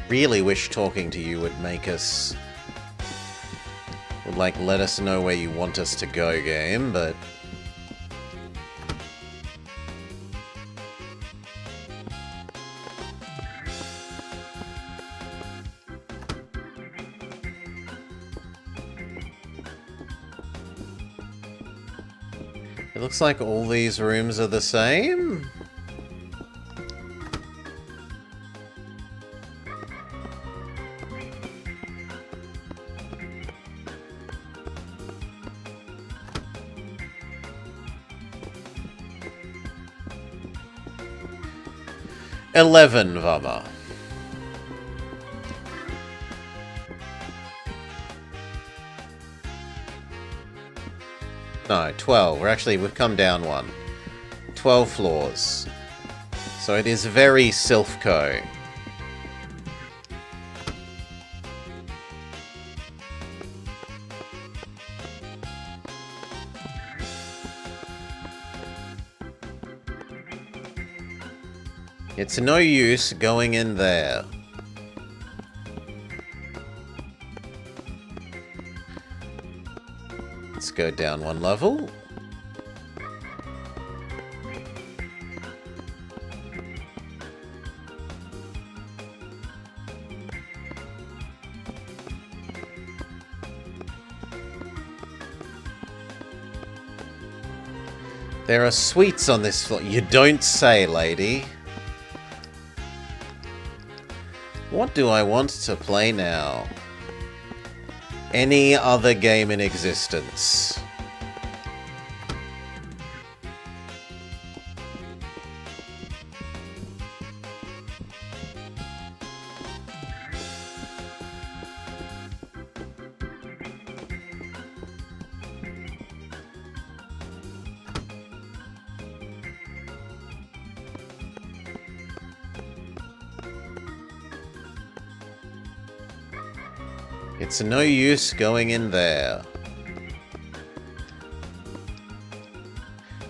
Really wish talking to you would make us... would, like, let us know where you want us to go, game, but... It looks like all these rooms are the same. Vama. No, 12. We've come down one. 12 floors. So it is very Silphco. It's no use going in there. Let's go down one level. There are suites on this floor. You don't say, lady. What do I want to play now? Any other game in existence. It's no use going in there.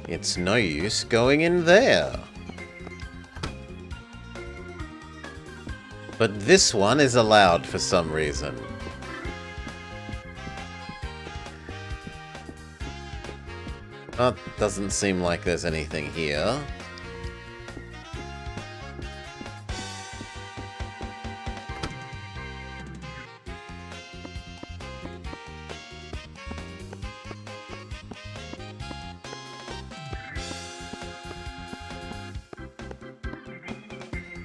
It's no use going in there. But this one is allowed for some reason. That doesn't seem like there's anything here.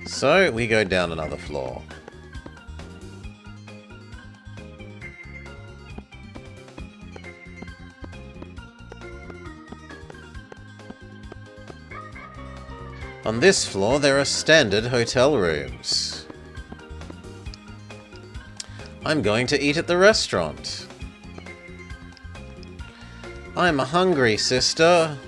So, we go down another floor. On this floor, there are standard hotel rooms. I'm going to eat at the restaurant. I'm hungry, sister.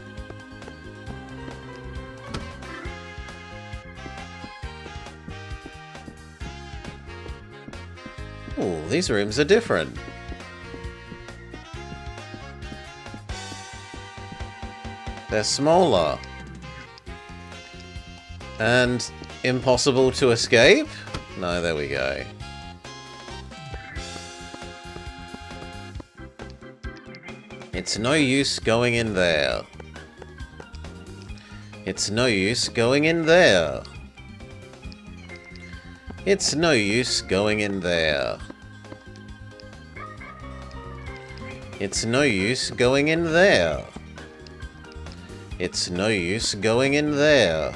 Ooh, these rooms are different. They're smaller. And impossible to escape? No, there we go. It's no use going in there. It's no use going in there. It's no use going in there. It's no use going in there. It's no use going in there.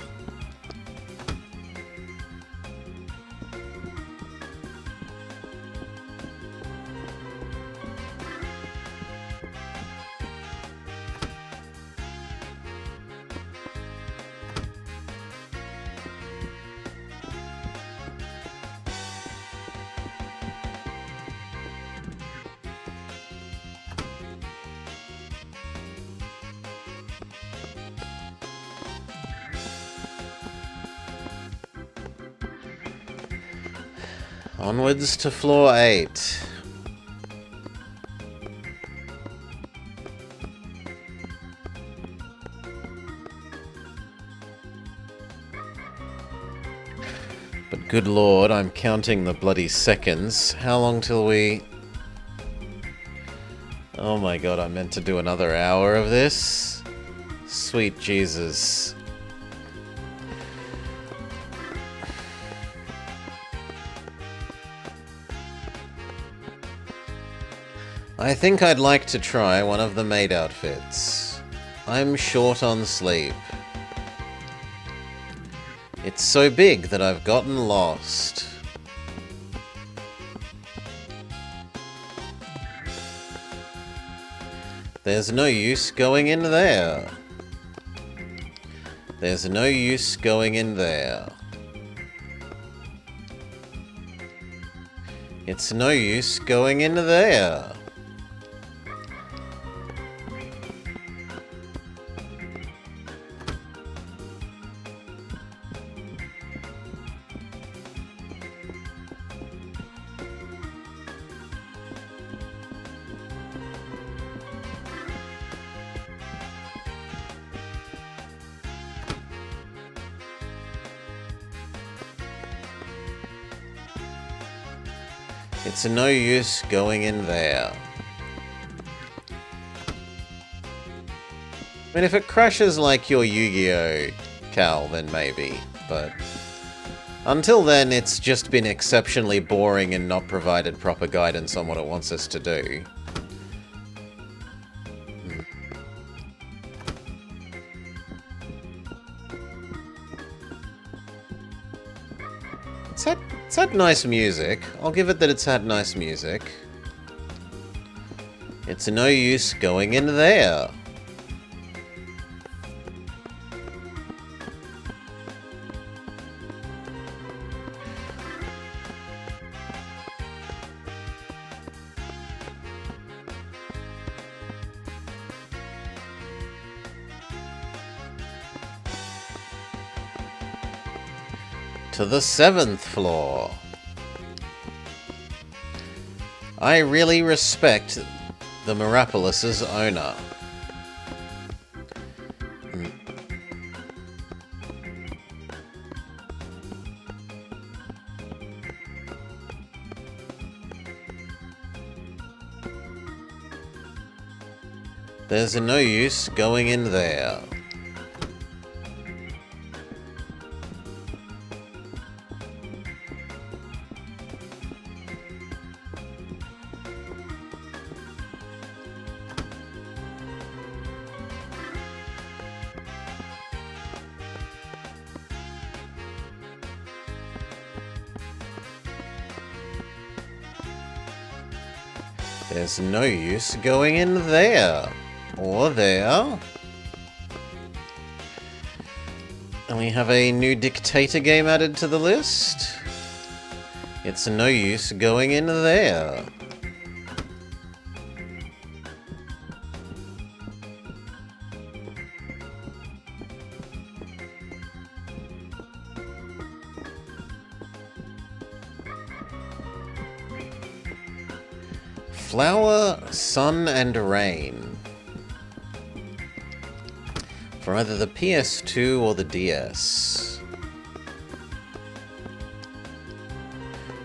Onwards to floor 8. But good lord, I'm counting the bloody seconds. How long till we... Oh my god, I meant to do another hour of this? Sweet Jesus. I think I'd like to try one of the maid outfits. I'm short on sleep. It's so big that I've gotten lost. There's no use going in there. There's no use going in there. It's no use going in there. It's no use going in there. I mean, if it crashes like your Yu-Gi-Oh! Cal, then maybe, but... Until then, it's just been exceptionally boring and not provided proper guidance on what it wants us to do. It's had nice music. I'll give it that it's had nice music. It's no use going in there. To the 7th floor. I really respect the Mirapolis' owner. There's no use going in there. There's no use going in there. Or there. And we have a new dictator game added to the list. It's no use going in there. Flower, Sun and Rain. For either the PS2 or the DS.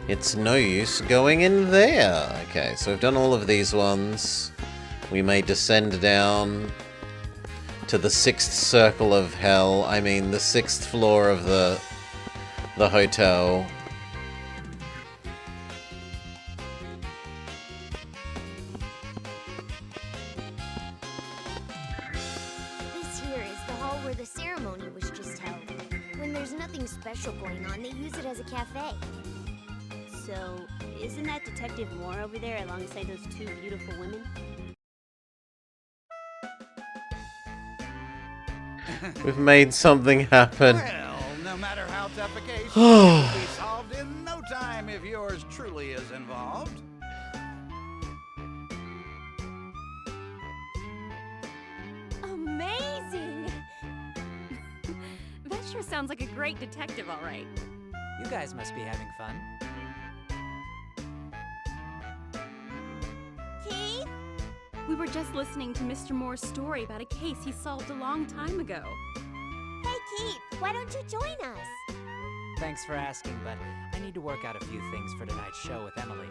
It's no use going in there. Okay, so we've done all of these ones. We may descend down to the 6th circle of hell. I mean, the 6th floor of the hotel. This here is the hall where the ceremony was just held. When there's nothing special going on, they use it as a cafe. So, isn't that Detective Moore over there alongside those two beautiful women? We've made something happen. Well, no matter how tough a case, it will be solved in no time if yours truly is involved. Amazing! That sure sounds like a great detective, all right. You guys must be having fun. Keith? We were just listening to Mr. Moore's story about a case he solved a long time ago. Hey, Keith, why don't you join us? Thanks for asking, but I need to work out a few things for tonight's show with Emily.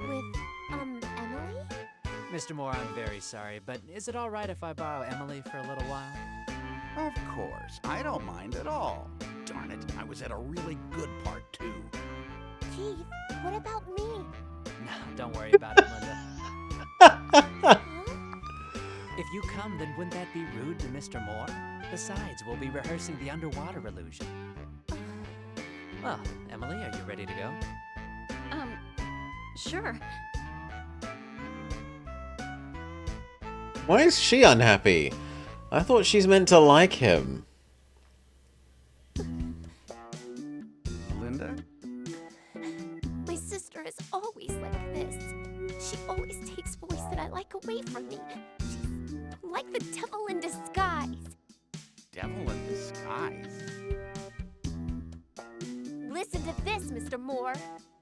With, Emily? Mr. Moore, I'm very sorry, but is it all right if I borrow Emily for a little while? Of course, I don't mind at all. Darn it, I was at a really good part too. Keith, what about me? No, don't worry about it, Linda. Huh? If you come, then wouldn't that be rude to Mr. Moore? Besides, we'll be rehearsing the underwater illusion. Well, Emily, are you ready to go? Sure. Why is she unhappy? I thought she's meant to like him. Linda? My sister is always like this. She always takes boys that I like away from me. She's like the devil in disguise. Devil in disguise? Listen to this, Mr. Moore.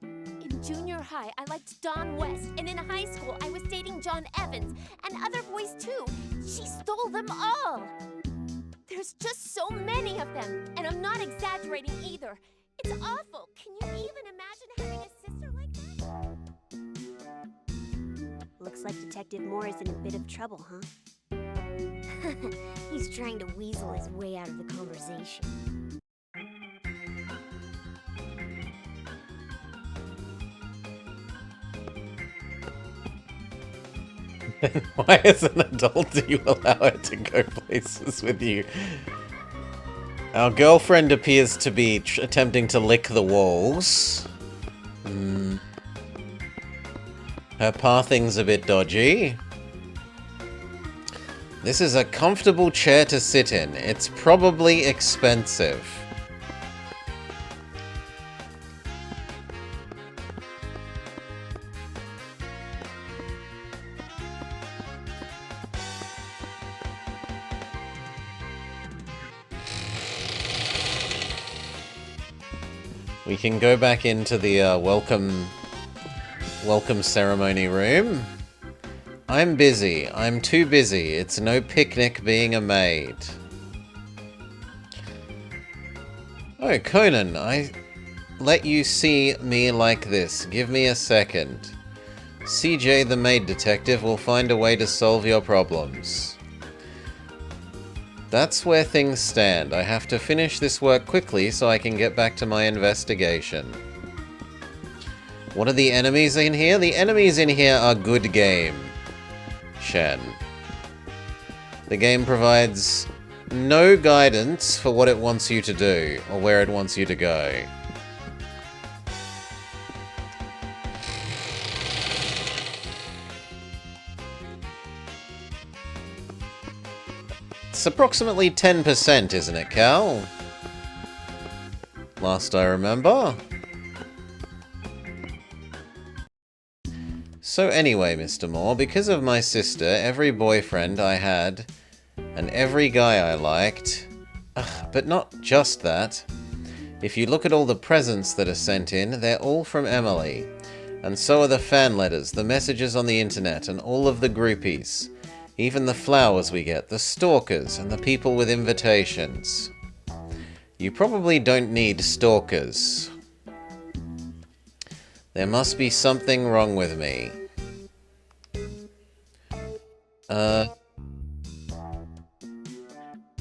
In junior high, I liked Don West, and in high school, I was dating John Evans, and other boys too. She stole them all. There's just so many of them, and I'm not exaggerating either. It's awful. Can you even imagine having a sister like that? Looks like Detective Moore is in a bit of trouble, huh? He's trying to weasel his way out of the conversation. Why as an adult do you allow her to go places with you? Our girlfriend appears to be attempting to lick the walls. Her pathing's a bit dodgy. This is a comfortable chair to sit in. It's probably expensive. We can go back into the welcome ceremony room. I'm busy. I'm too busy. It's no picnic being a maid. Oh, Conan, I let you see me like this. Give me a second. CJ the maid detective will find a way to solve your problems. That's where things stand. I have to finish this work quickly so I can get back to my investigation. What are the enemies in here? The enemies in here are good game, Shen. The game provides no guidance for what it wants you to do, or where it wants you to go. It's approximately 10%, isn't it, Cal? Last I remember. So anyway, Mr. Moore, because of my sister, every boyfriend I had, and every guy I liked, but not just that. If you look at all the presents that are sent in, they're all from Emily. And so are the fan letters, the messages on the internet, and all of the groupies. Even the flowers we get, the stalkers, and the people with invitations. You probably don't need stalkers. There must be something wrong with me.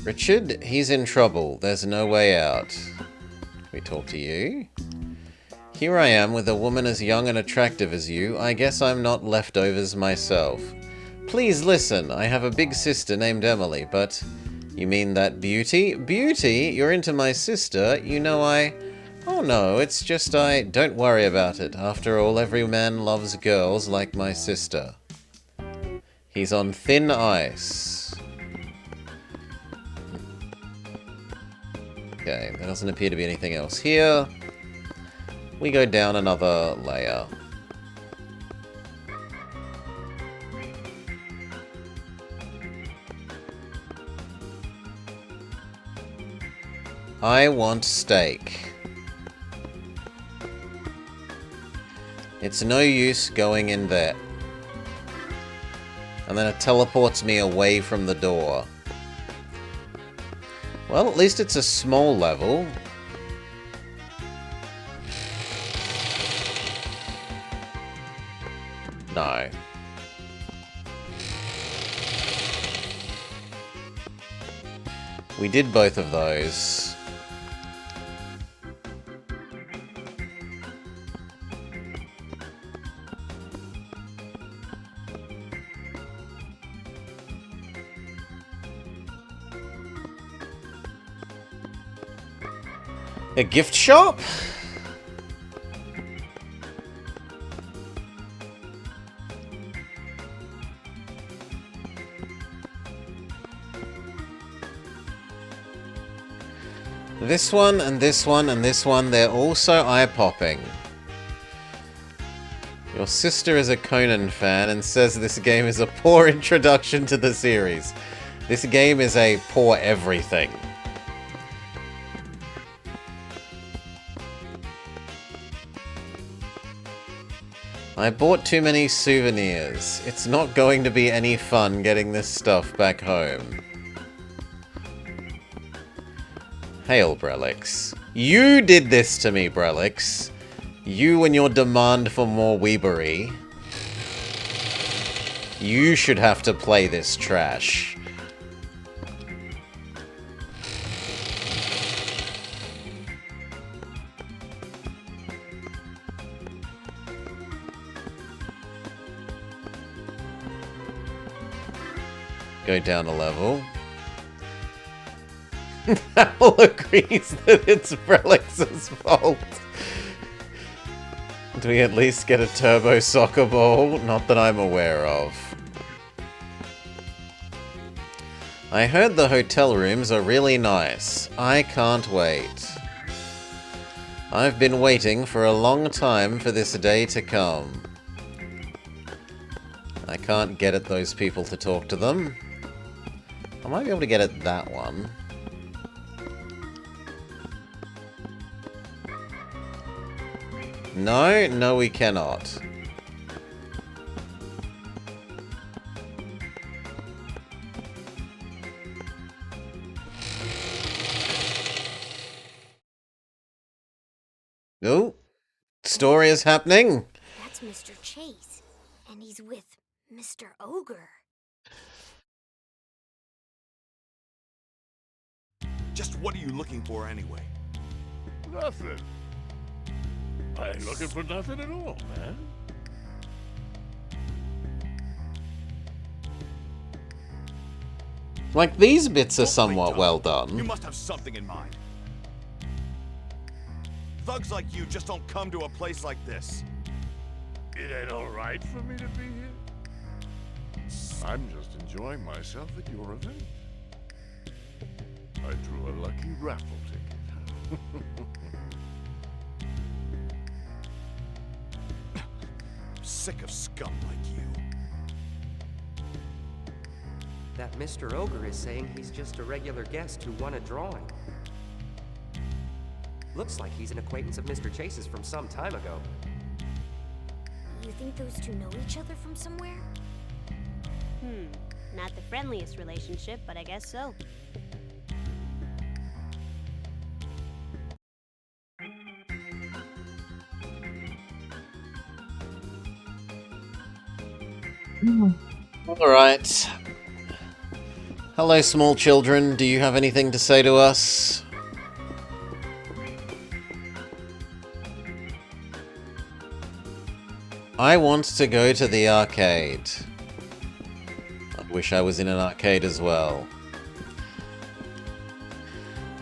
Richard, he's in trouble. There's no way out. Can we talk to you? Here I am with a woman as young and attractive as you. I guess I'm not leftovers myself. Please listen, I have a big sister named Emily, but... You mean that Beauty? Beauty? You're into my sister? You know Oh no, it's just Don't worry about it. After all, every man loves girls like my sister. He's on thin ice. Okay, there doesn't appear to be anything else here. We go down another layer. I want steak. It's no use going in there. And then it teleports me away from the door. Well, at least it's a small level. No. We did both of those. A gift shop? This one, and this one, and this one, they're also eye-popping. Your sister is a Conan fan and says this game is a poor introduction to the series. This game is a poor everything. I bought too many souvenirs. It's not going to be any fun getting this stuff back home. Hail, Brelix. You did this to me, Brelix. You and your demand for more weebery. You should have to play this trash. Go down a level. Hal agrees that it's Brelix's fault. Do we at least get a turbo soccer ball? Not that I'm aware of. I heard the hotel rooms are really nice. I can't wait. I've been waiting for a long time for this day to come. I can't get at those people to talk to them. I might be able to get at that one. No, we cannot. Oh, story is happening. That's Mr. Chase. And he's with Mr. Ogre. Just what are you looking for anyway? Nothing. I ain't looking for nothing at all, man. Like, these bits are Don't play somewhat dumb. well You done. must have something in mind. Thugs like you just don't come to a place like this. It ain't all right for me to be here. I'm just enjoying myself at your event. I drew a lucky raffle ticket. Sick of scum like you. That Mr. Ogre is saying he's just a regular guest who won a drawing. Looks like he's an acquaintance of Mr. Chase's from some time ago. You think those two know each other from somewhere? Not the friendliest relationship, but I guess so. Alright. Hello, small children. Do you have anything to say to us? I want to go to the arcade. I wish I was in an arcade as well.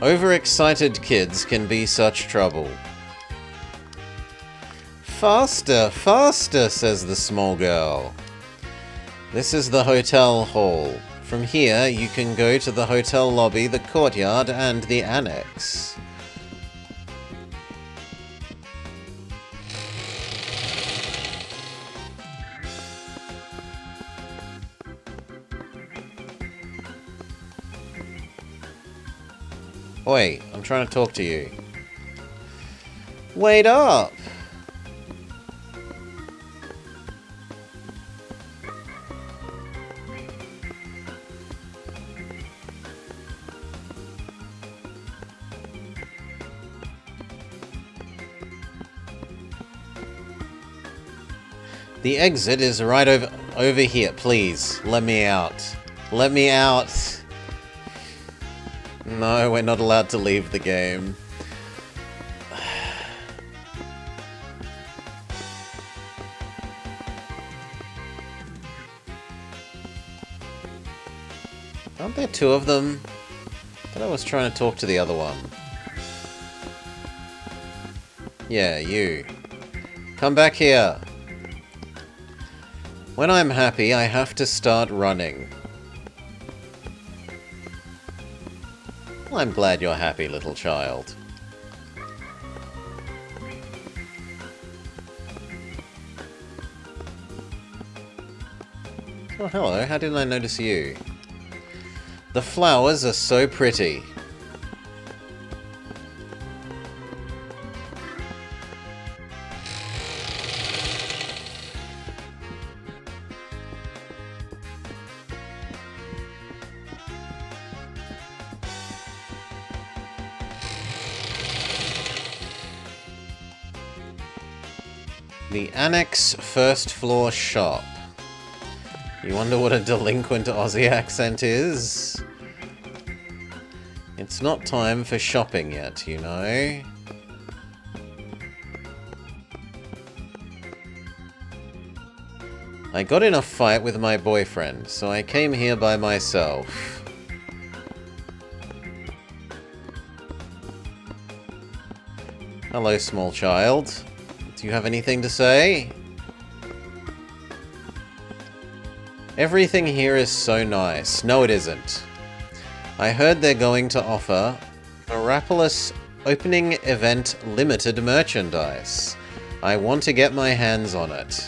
Overexcited kids can be such trouble. Faster, faster, says the small girl. This is the hotel hall. From here, you can go to the hotel lobby, the courtyard, and the annex. Oi, I'm trying to talk to you. Wait up! The exit is right over here, please. Let me out. Let me out. No, we're not allowed to leave the game. Aren't there two of them? I thought I was trying to talk to the other one. Yeah, you. Come back here. When I'm happy, I have to start running. Well, I'm glad you're happy, little child. Oh, hello. How didn't I notice you? The flowers are so pretty. The Annex First Floor Shop. You wonder what a delinquent Aussie accent is? It's not time for shopping yet, you know? I got in a fight with my boyfriend, so I came here by myself. Hello, small child. Do you have anything to say? Everything here is so nice. No, it isn't. I heard they're going to offer Mirapolis Opening Event Limited merchandise. I want to get my hands on it.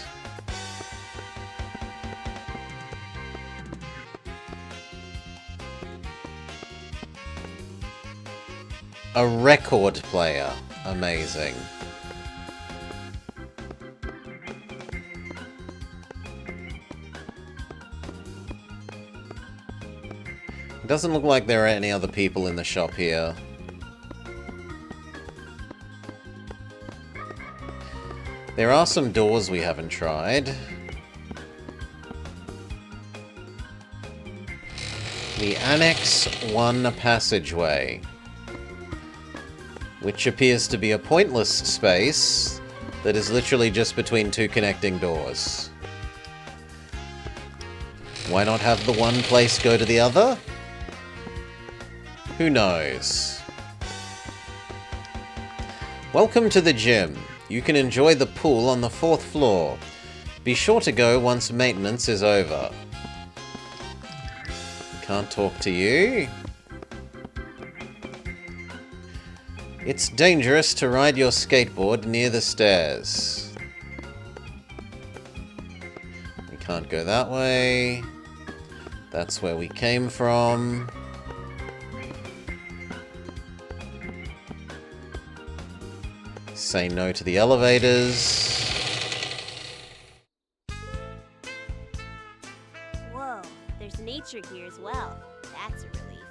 A record player. Amazing. It doesn't look like there are any other people in the shop here. There are some doors we haven't tried. the Annex 1 passageway, which appears to be a pointless space that is literally just between two connecting doors. Why not have the one place go to the other? Who knows? Welcome to the gym. You can enjoy the pool on the 4th floor. Be sure to go once maintenance is over. Can't talk to you. It's dangerous to ride your skateboard near the stairs. We can't go that way. That's where we came from. Say no to the elevators. Whoa, there's nature here as well. That's a relief.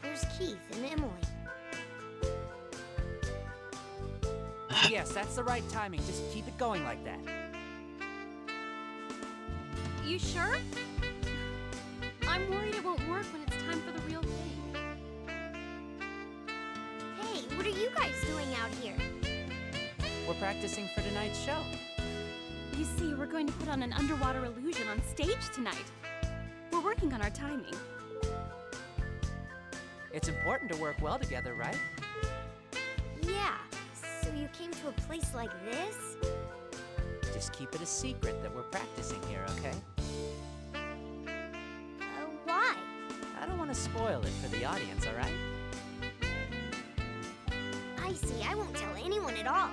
There's Keith and Emily. Yes, that's the right timing. Just keep it going like that. You sure? I'm worried it won't work when it's time for the real thing. Hey, what are you guys doing out here? We're practicing for tonight's show. You see, we're going to put on an underwater illusion on stage tonight. We're working on our timing. It's important to work well together, right? Yeah, so you came to a place like this? Just keep it a secret that we're practicing here, okay? Why? I don't want to spoil it for the audience, all right? I see, I won't tell anyone at all.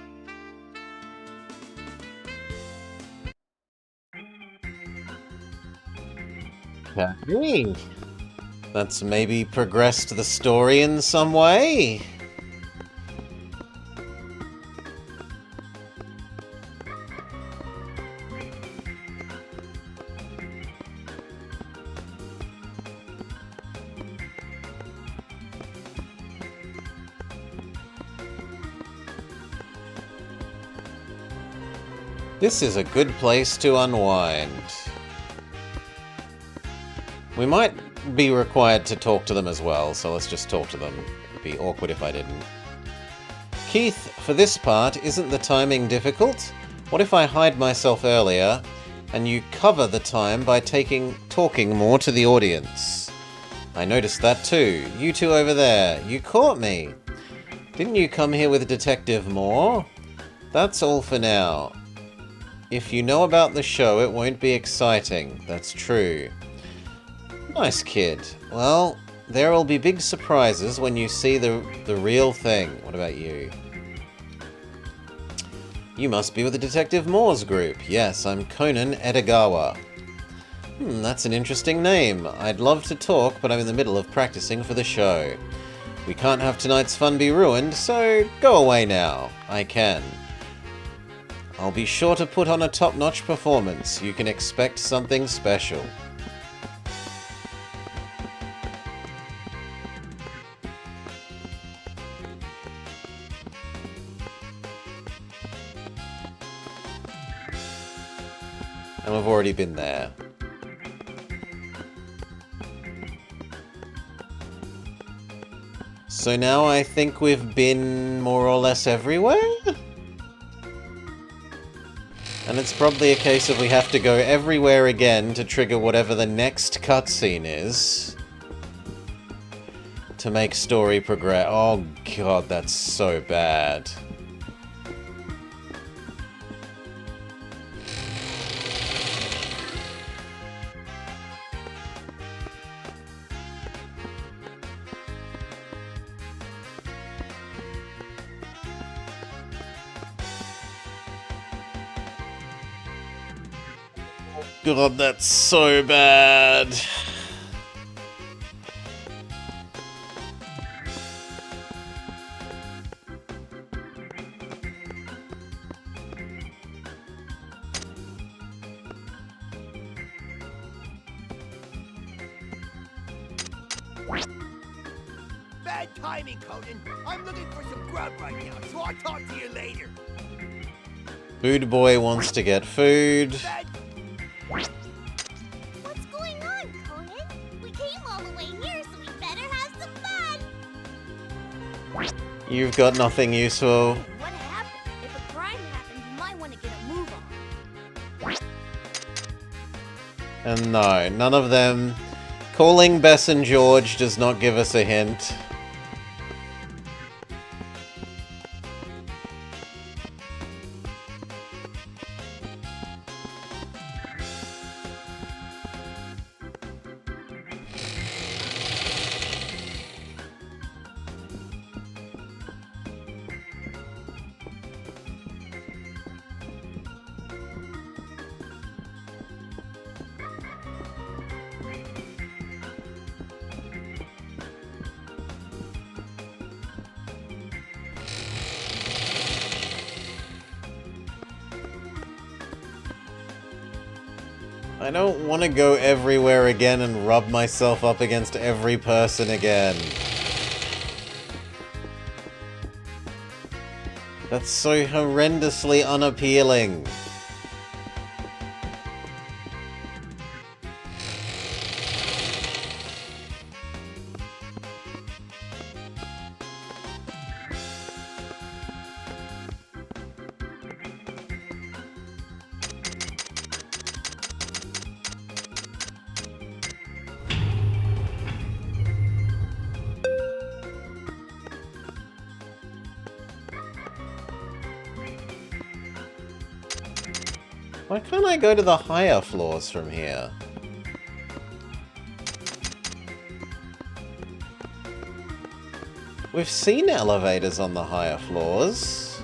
Okay. That's maybe progressed the story in some way. This is a good place to unwind. We might be required to talk to them as well, so let's just talk to them. It'd be awkward if I didn't. Keith, for this part, isn't the timing difficult? What if I hide myself earlier, and you cover the time by talking more to the audience? I noticed that too. You two over there, you caught me. Didn't you come here with Detective Moore? That's all for now. If you know about the show, it won't be exciting. That's true. Nice kid. Well, there will be big surprises when you see the real thing. What about you? You must be with the Detective Moore's group. Yes, I'm Conan Edogawa. That's an interesting name. I'd love to talk, but I'm in the middle of practicing for the show. We can't have tonight's fun be ruined, so go away now. I can. I'll be sure to put on a top-notch performance. You can expect something special. And we've already been there. So now I think we've been more or less everywhere? And it's probably a case of we have to go everywhere again to trigger whatever the next cutscene is. To make story progress. Oh god, that's so bad. God, that's so bad. Bad timing, Conan. I'm looking for some grub right now, so I'll talk to you later. Food boy wants to get food. You've got nothing useful. What happened? If a crime happened, you might want to get a move on. And no, none of them. Calling Bess and George does not give us a hint. I don't want to go everywhere again and rub myself up against every person again. That's so horrendously unappealing. Why can't I go to the higher floors from here? We've seen elevators on the higher floors.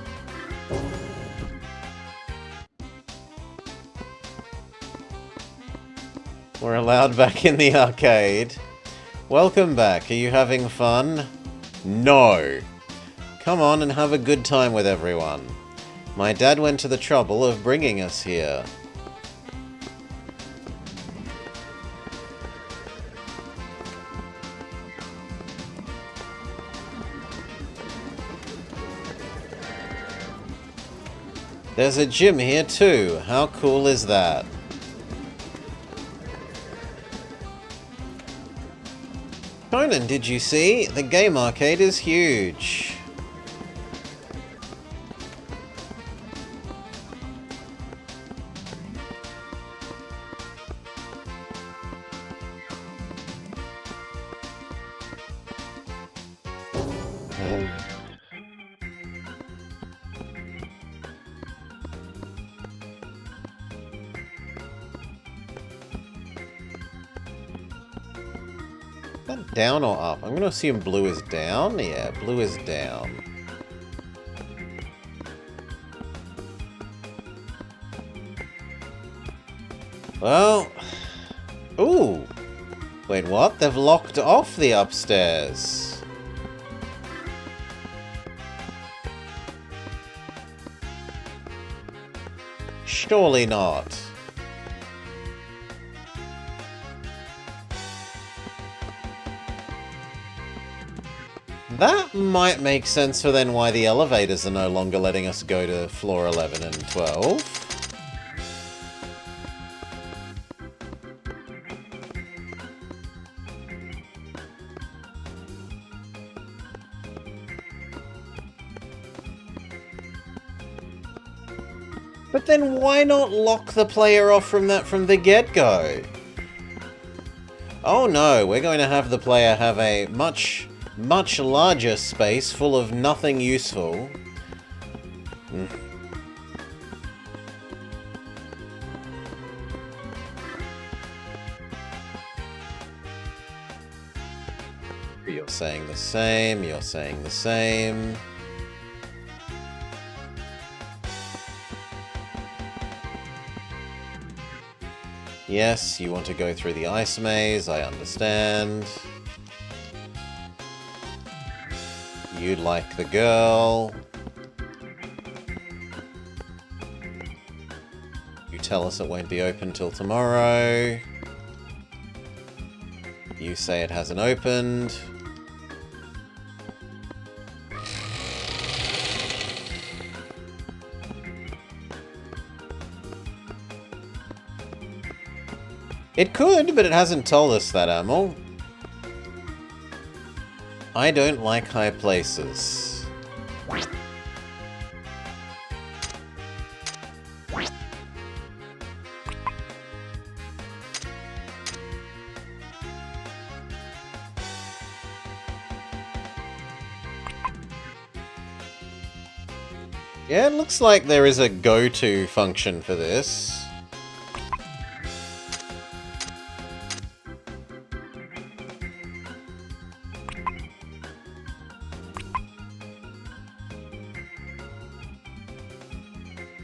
We're allowed back in the arcade. Welcome back. Are you having fun? No. Come on and have a good time with everyone. My dad went to the trouble of bringing us here. There's a gym here too. How cool is that? Conan, did you see? The game arcade is huge. Is that down or up? I'm gonna assume blue is down. Yeah, blue is down. Well... Ooh! Wait, what? They've locked off the upstairs. Surely not. That might make sense for then why the elevators are no longer letting us go to floor 11 and 12. But then why not lock the player off from that from the get-go? Oh no, we're going to have the player have a much larger space full of nothing useful. You're saying the same, you're saying the same. Yes, you want to go through the ice maze, I understand. You'd like the girl. You tell us it won't be open till tomorrow. You say it hasn't opened. It could, but it hasn't told us that, Amel. I don't like high places. Yeah, it looks like there is a go-to function for this.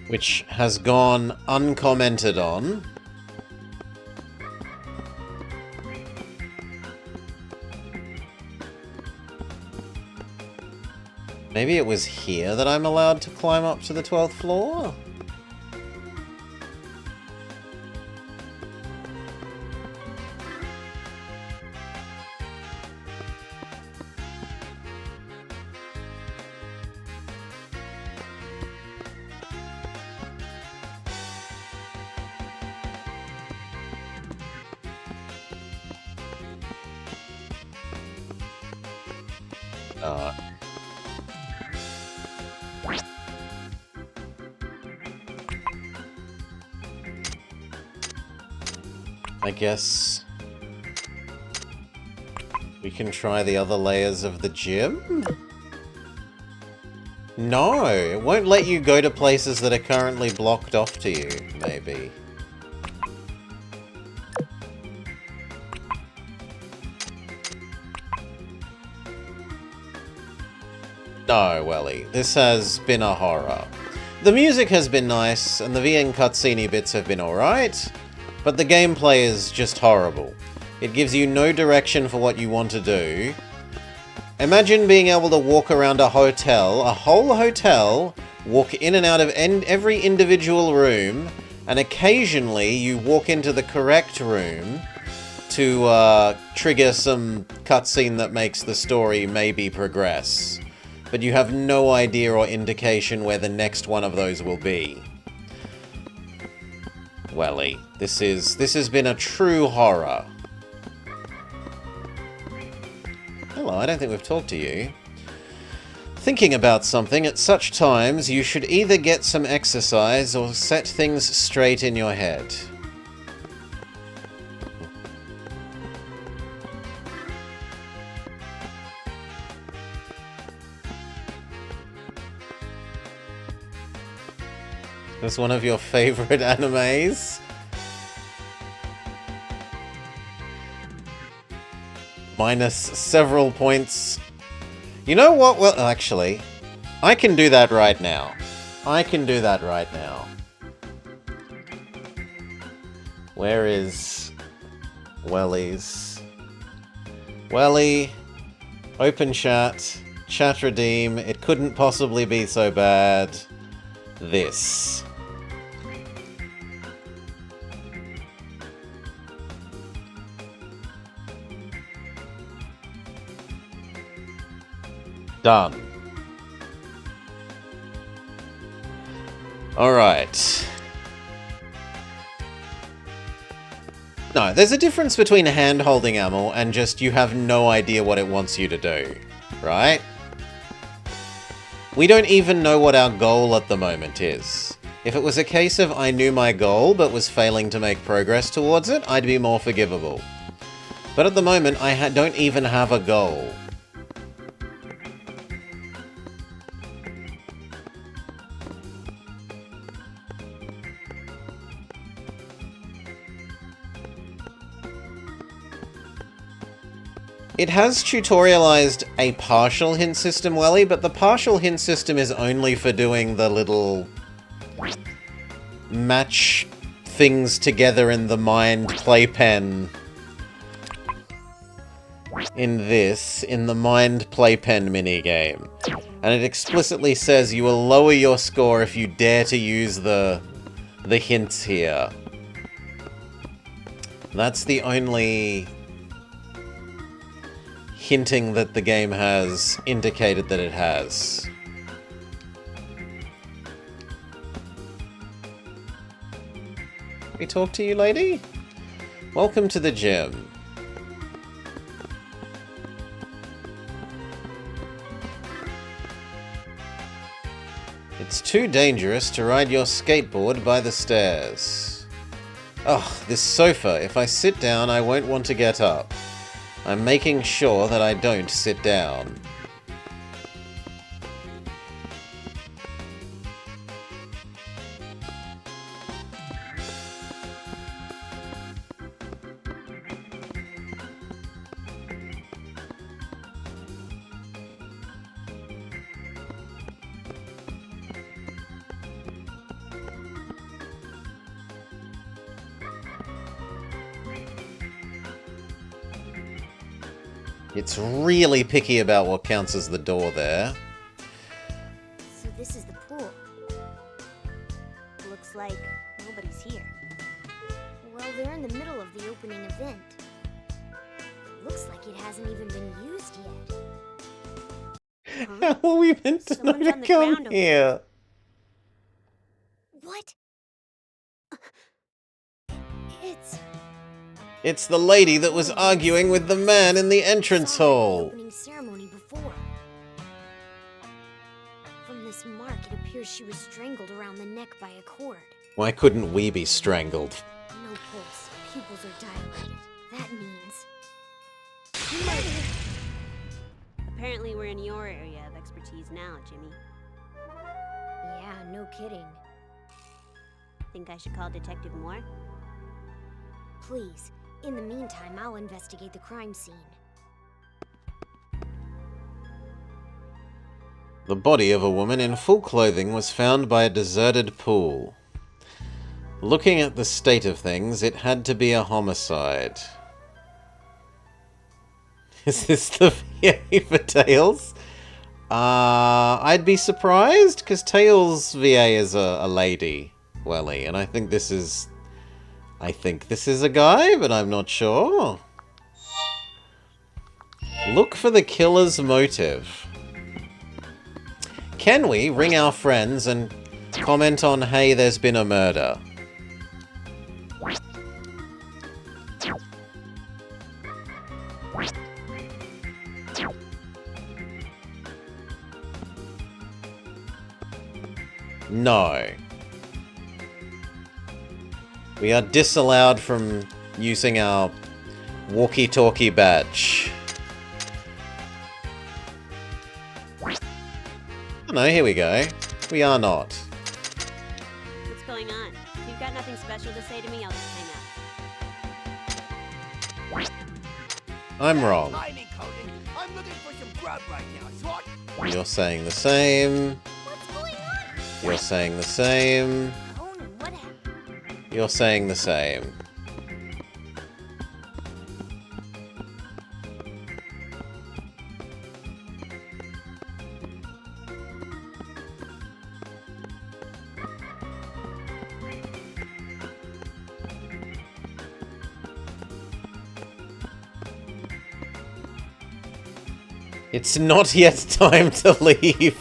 Which has gone uncommented on. Maybe it was here that I'm allowed to climb up to the 12th floor? I guess we can try the other layers of the gym? No, it won't let you go to places that are currently blocked off to you, maybe. No, Welly, this has been a horror. The music has been nice, and the VN cutscene bits have been alright, but the gameplay is just horrible. It gives you no direction for what you want to do. Imagine being able to walk around a hotel, a whole hotel, walk in and out of every individual room, and occasionally you walk into the correct room to trigger some cutscene that makes the story maybe progress. But you have no idea or indication where the next one of those will be. Welly, this has been a true horror. Hello, I don't think we've talked to you. Thinking about something, at such times you should either get some exercise or set things straight in your head. That's one of your favorite animes? Minus several points. You know what? Well, actually, I can do that right now. I can do that right now. Where is Welly's? Welly, open chat, chat redeem. It couldn't possibly be so bad. This. Done. Alright. No, there's a difference between hand-holding ammo and just you have no idea what it wants you to do, right? We don't even know what our goal at the moment is. If it was a case of I knew my goal but was failing to make progress towards it, I'd be more forgivable. But at the moment, I don't even have a goal. It has tutorialized a partial hint system, Welly, but the partial hint system is only for doing the little match things together in the mind playpen. In the mind playpen minigame. And it explicitly says you will lower your score if you dare to use the hints here. That's the only hinting that the game has indicated that it has. Can we talk to you, lady? Welcome to the gym. It's too dangerous to ride your skateboard by the stairs. Ugh, this sofa. If I sit down, I won't want to get up. I'm making sure that I don't sit down. It's really picky about what counts as the door there. So this is the pool. Looks like nobody's here. Well, they're in the middle of the opening event. Looks like it hasn't even been used yet. How are we meant to know Someone's to on the come ground over here? What? It's It's the lady that was arguing with the man in the entrance hall. opening ceremony before. From this mark, it appears she was strangled around the neck by a cord. Why couldn't we be strangled? No pulse. Pupils are dilated. That means Apparently we're in your area of expertise now, Jimmy. yeah, no kidding. Think I should call Detective Moore? Please. In the meantime, I'll investigate the crime scene. The body of a woman in full clothing was found by a deserted pool. Looking at the state of things, it had to be a homicide. Is this the VA for Tails? I'd be surprised, because Tails' VA is a lady, Welly, and I think this is a guy, but I'm not sure. Look for the killer's motive. Can we ring our friends and comment on, hey, there's been a murder? No. We are disallowed from using our walkie-talkie badge. No, here we go. We are not. What's going on? If you've got nothing special to say to me, I'll just hang up. I'm wrong. Timing, Conan. I'm looking for some grub right now. Short. You're saying the same. What's going on? You're saying the same. Conan, what happened? You're saying the same. It's not yet time to leave.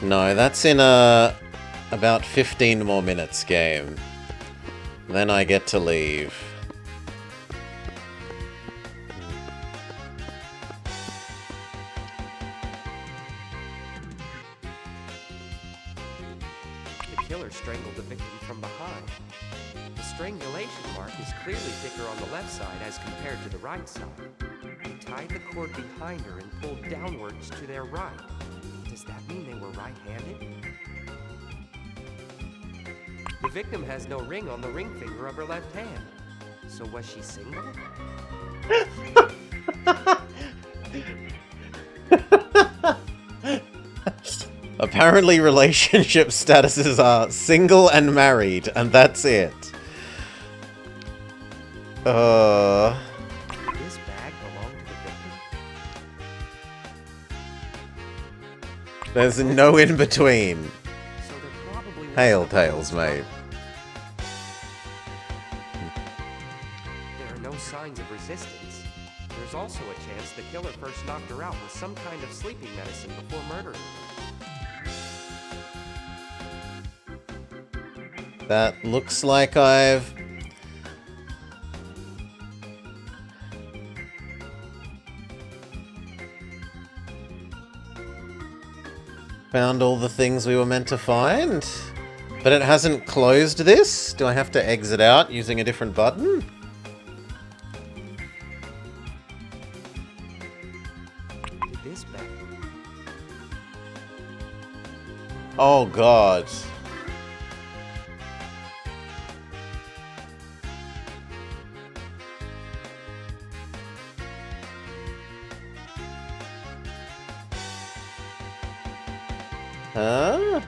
No, that's in about 15 more minutes game. Then I get to leave. The killer strangled the victim from behind. The strangulation mark is clearly thicker on the left side as compared to the right side. They tied the cord behind her and pulled downwards to their right. Does that mean they were right-handed? The victim has no ring on the ring finger of her left hand. So was she single? Apparently relationship statuses are single and married, and that's it. Did this bag belong to the victim? There's no in between. So there probably was Hail something Tails, else wrong. mate. There are no signs of resistance. There's also a chance the killer first knocked her out with some kind of sleeping medicine before murdering her. That looks like I've... Found all the things we were meant to find. But it hasn't closed this? Do I have to exit out using a different button? Did this back. Oh god. Huh?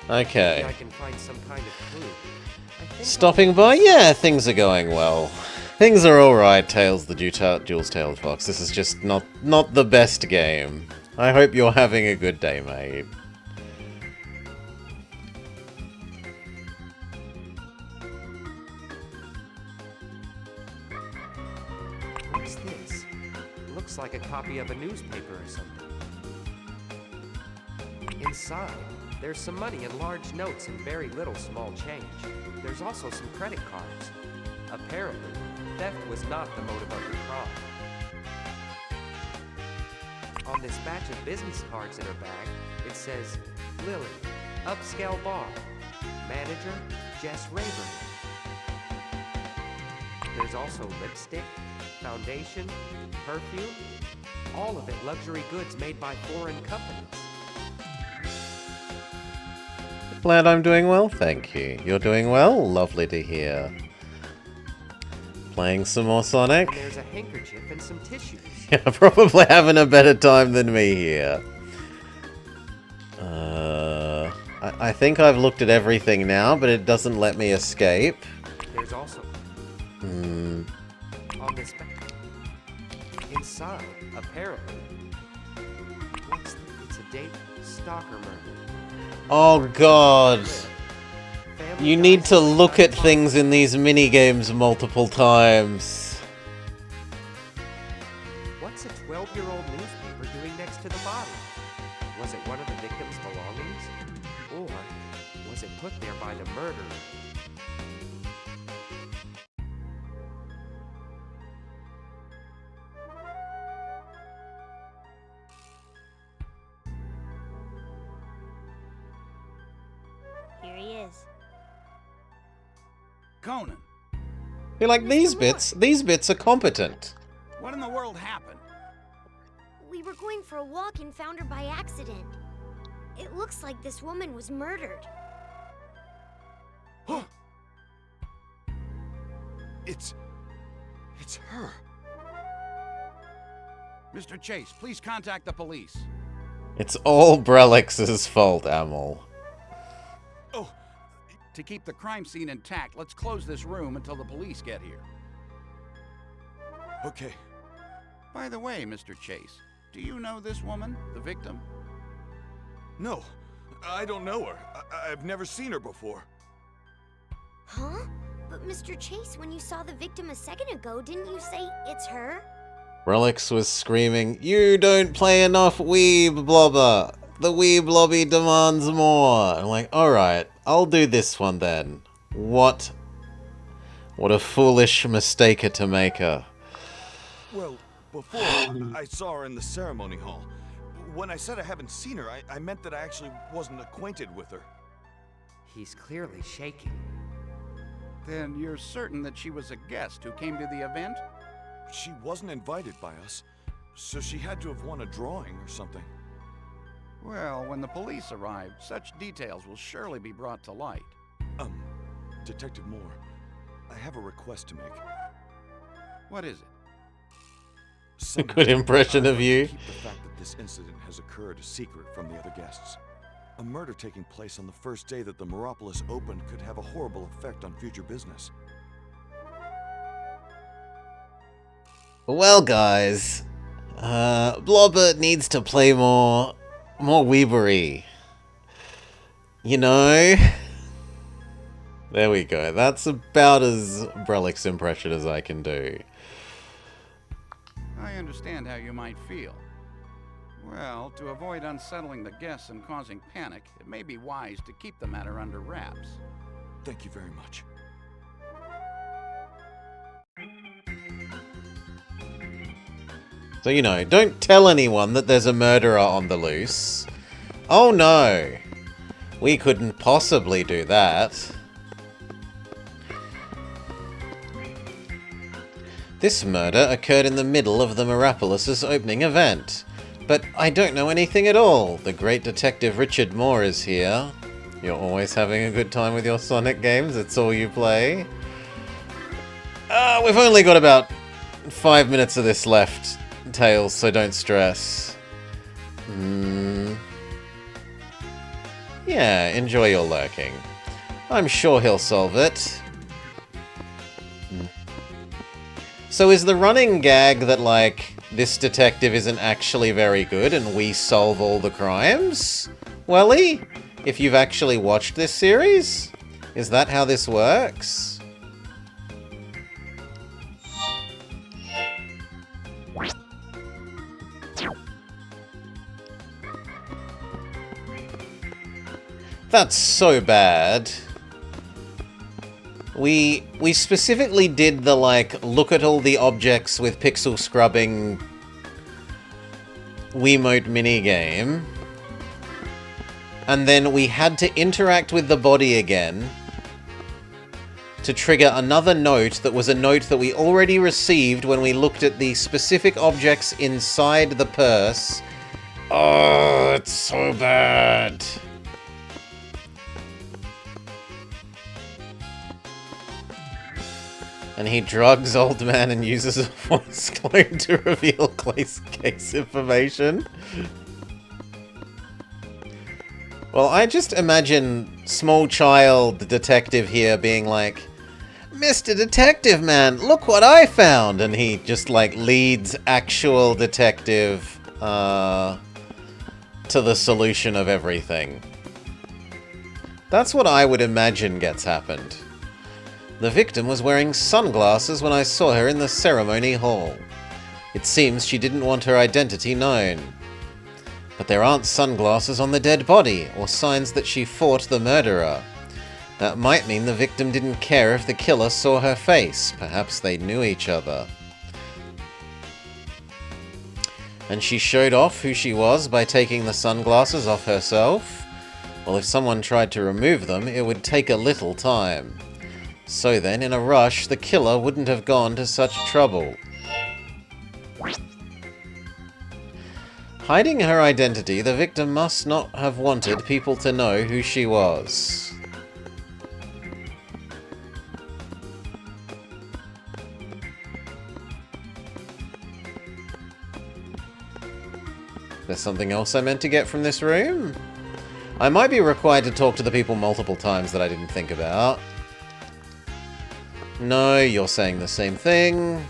Okay. I can find some kind of clue. Stopping by? Yeah, things are going well. Things are alright, Tails the Jules Tailed Fox. This is just not the best game. I hope you're having a good day, mate. What's this? Looks like a copy of a newspaper or something. Inside, there's some money in large notes and very little small change. There's also some credit cards. Apparently, theft was not the motive of the crime. On this batch of business cards in her bag, it says, Lily, Upscale Bar, Manager, Jess Rayburn. There's also lipstick, foundation, perfume, all of it luxury goods made by foreign companies. Glad I'm doing well, thank you. You're doing well? Lovely to hear. Playing some more Sonic? And there's a handkerchief and some tissues. Yeah, probably having a better time than me here. I think I've looked at everything now, but it doesn't let me escape. There's also... On this back... Inside, apparently... It's a date stalker murder. Oh god. You need to look at things in these minigames multiple times. What's a 12-year-old newspaper doing next to the body? Was it one of the victim's belongings? Or was it put there by the murderer? Here he is. Conan, You're like, these bits are competent. what in the world happened? We were going for a walk and found her by accident. It looks like this woman was murdered. It's her. Mr. Chase, please contact the police. It's all Brelix's fault, Amel. Oh, to keep the crime scene intact, let's close this room until the police get here. Okay. By the way, Mr. Chase, do you know this woman, the victim? No, I don't know her. I've never seen her before. Huh? But Mr. Chase, when you saw the victim a second ago, didn't you say it's her? Brelix was screaming, "You don't play enough Weeb Blobber! The Weeb Lobby demands more!" I'm like, alright, I'll do this one then. What a foolish mistake to make her. Well, before, I saw her in the ceremony hall. When I said I haven't seen her, I meant that I actually wasn't acquainted with her. He's clearly shaking. Then you're certain that she was a guest who came to the event? She wasn't invited by us, so she had to have won a drawing or something. Well, when the police arrive, such details will surely be brought to light. Detective Moore, I have a request to make. What is it? A good impression of you. Keep the fact that this incident has occurred a secret from the other guests. A murder taking place on the first day that the Mirapolis opened could have a horrible effect on future business. Well, guys, Blobber needs to play more Weebery. You know? There we go. That's about as Brelix impression as I can do. I understand how you might feel. Well, to avoid unsettling the guests and causing panic, it may be wise to keep the matter under wraps. Thank you very much. So, you know, don't tell anyone that there's a murderer on the loose. Oh no! We couldn't possibly do that. This murder occurred in the middle of the Mirapolis' opening event. But I don't know anything at all. The great detective Richard Moore is here. You're always having a good time with your Sonic games? It's all you play? We've only got about 5 minutes of this left, Tails, so don't stress. Yeah, enjoy your lurking. I'm sure he'll solve it. So is the running gag that, like, this detective isn't actually very good and we solve all the crimes? Welly? If you've actually watched this series? Is that how this works? That's so bad. We specifically did the, like, look at all the objects with pixel scrubbing Wiimote minigame. And then we had to interact with the body again to trigger another note that was a note that we already received when we looked at the specific objects inside the purse. Oh, it's so bad. And he drugs Old Man and uses a voice clone to reveal case information. Well, I just imagine small child detective here being like, Mr. Detective Man, look what I found! And he just, like, leads actual detective to the solution of everything. That's what I would imagine gets happened. The victim was wearing sunglasses when I saw her in the ceremony hall. It seems she didn't want her identity known. But there aren't sunglasses on the dead body, or signs that she fought the murderer. That might mean the victim didn't care if the killer saw her face. Perhaps they knew each other. And she showed off who she was by taking the sunglasses off herself? Well, if someone tried to remove them, it would take a little time. So then, in a rush, the killer wouldn't have gone to such trouble. Hiding her identity, the victim must not have wanted people to know who she was. There's something else I meant to get from this room? I might be required to talk to the people multiple times that I didn't think about. No, you're saying the same thing.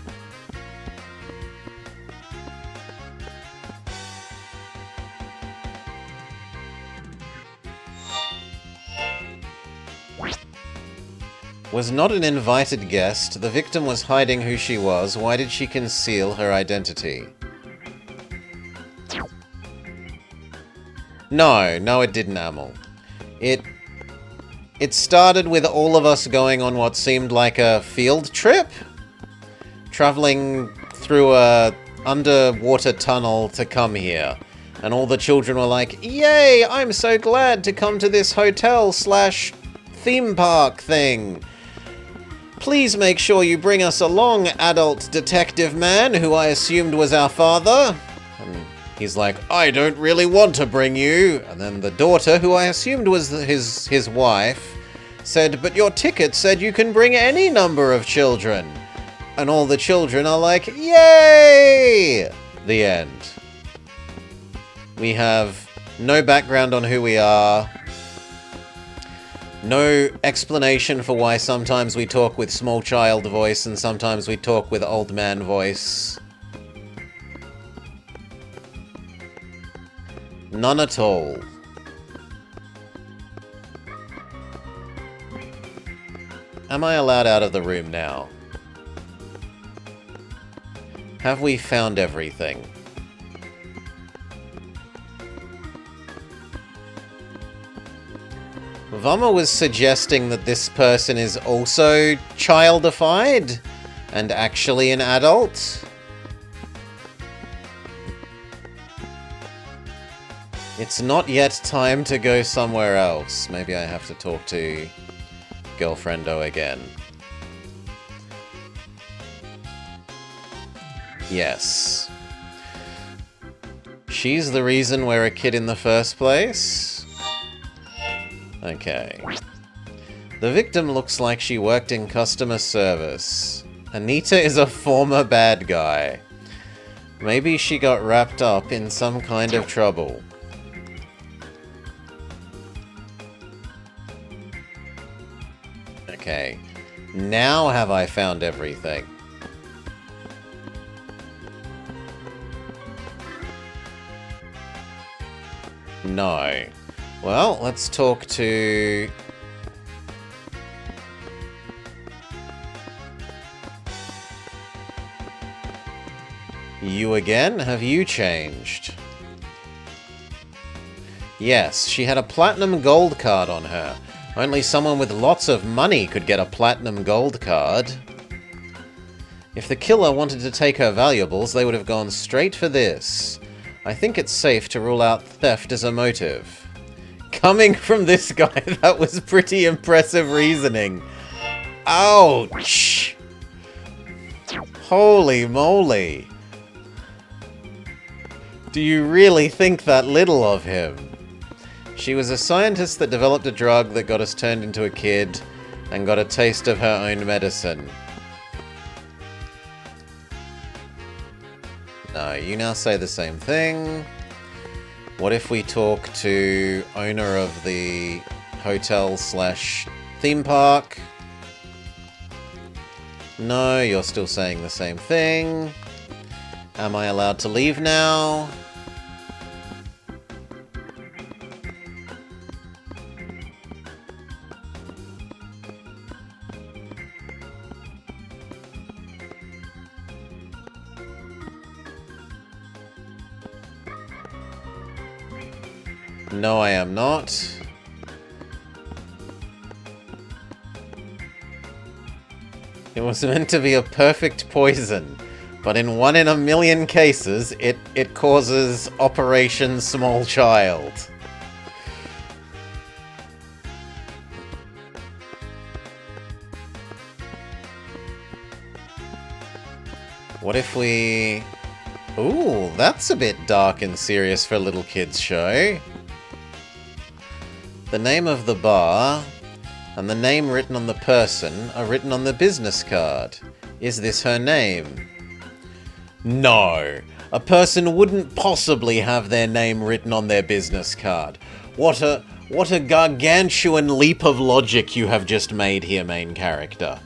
Was not an invited guest. The victim was hiding who she was. Why did she conceal her identity? No, it didn't, Amel. It started with all of us going on what seemed like a field trip? Traveling through a underwater tunnel to come here. And all the children were like, yay, I'm so glad to come to this hotel/theme park thing. Please make sure you bring us along, adult detective man, who I assumed was our father. And he's like, I don't really want to bring you. And then the daughter, who I assumed was his wife, said, but your ticket said you can bring any number of children. And all the children are like, yay! The end. We have no background on who we are. No explanation for why sometimes we talk with small child voice and sometimes we talk with old man voice. None at all. Am I allowed out of the room now? Have we found everything? Vama was suggesting that this person is also childified and actually an adult. It's not yet time to go somewhere else. Maybe I have to talk to Girlfriendo again. Yes. She's the reason we're a kid in the first place? Okay. The victim looks like she worked in customer service. Anita is a former bad guy. Maybe she got wrapped up in some kind of trouble. Okay. Now have I found everything? No. Well, let's talk to... You again? Have you changed? Yes, she had a platinum gold card on her. Only someone with lots of money could get a platinum gold card. If the killer wanted to take her valuables, they would have gone straight for this. I think it's safe to rule out theft as a motive. Coming from this guy, that was pretty impressive reasoning. Ouch! Holy moly! Do you really think that little of him? She was a scientist that developed a drug that got us turned into a kid and got a taste of her own medicine. No, you now say the same thing. What if we talk to owner of the hotel slash theme park? No, you're still saying the same thing. Am I allowed to leave now? No, I am not. It was meant to be a perfect poison, but in 1 in a million cases, it causes Operation Small Child. What if we... Ooh, that's a bit dark and serious for a little kids show. The name of the bar and the name written on the person are written on the business card. Is this her name? No! A person wouldn't possibly have their name written on their business card. What a gargantuan leap of logic you have just made here, main character.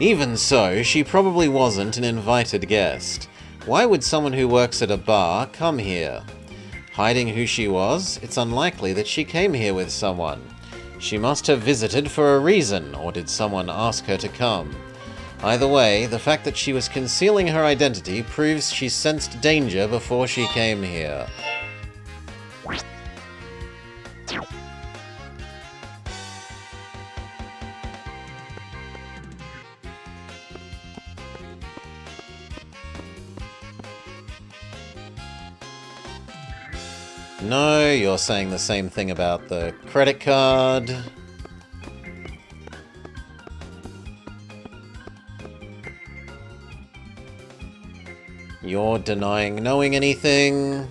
Even so, she probably wasn't an invited guest. Why would someone who works at a bar come here? Hiding who she was, it's unlikely that she came here with someone. She must have visited for a reason, or did someone ask her to come? Either way, the fact that she was concealing her identity proves she sensed danger before she came here. No, you're saying the same thing about the credit card. You're denying knowing anything.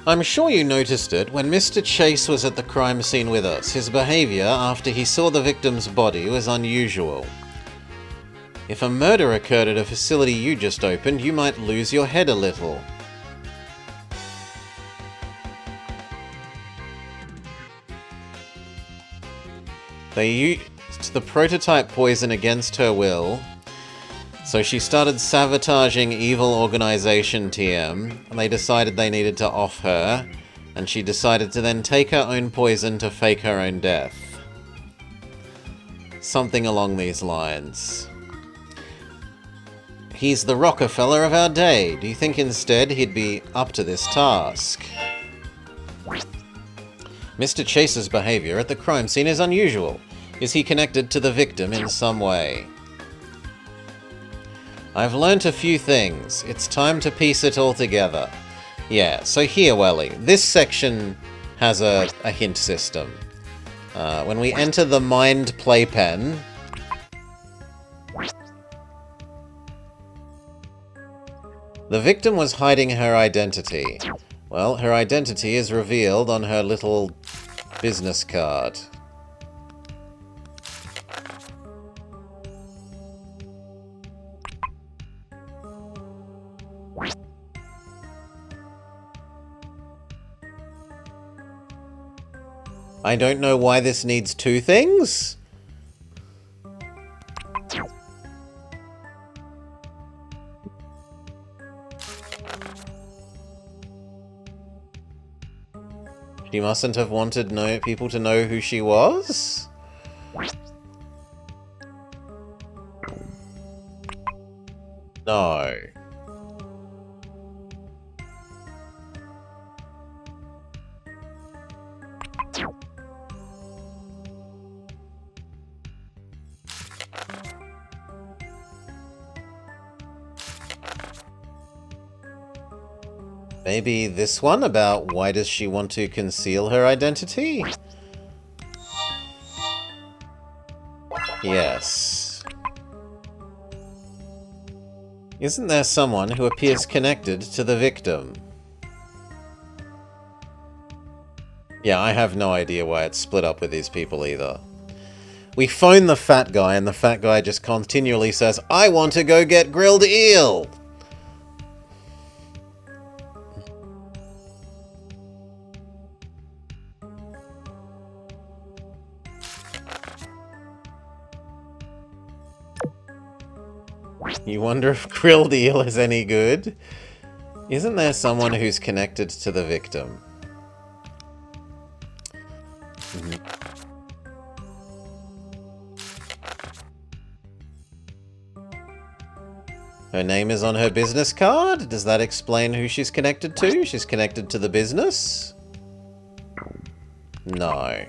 I'm sure you noticed it when Mr. Chase was at the crime scene with us. His behavior after he saw the victim's body was unusual. If a murder occurred at a facility you just opened, you might lose your head a little. They used the prototype poison against her will, so she started sabotaging evil organization TM, and they decided they needed to off her, and she decided to then take her own poison to fake her own death. Something along these lines. He's the Rockefeller of our day. Do you think instead he'd be up to this task? Mr. Chase's behavior at the crime scene is unusual. Is he connected to the victim in some way? I've learnt a few things. It's time to piece it all together. Yeah, so here, Welly, this section has a hint system. When we enter the Mind Playpen, the victim was hiding her identity. Well, her identity is revealed on her little business card. I don't know why this needs two things. She mustn't have wanted people to know who she was? No. Maybe this one about why does she want to conceal her identity? Yes. Isn't there someone who appears connected to the victim? Yeah, I have no idea why it's split up with these people either. We phone the fat guy and the fat guy just continually says, I want to go get grilled eel! You wonder if grilled eel is any good? Isn't there someone who's connected to the victim? Her name is on her business card? Does that explain who she's connected to? She's connected to the business? No.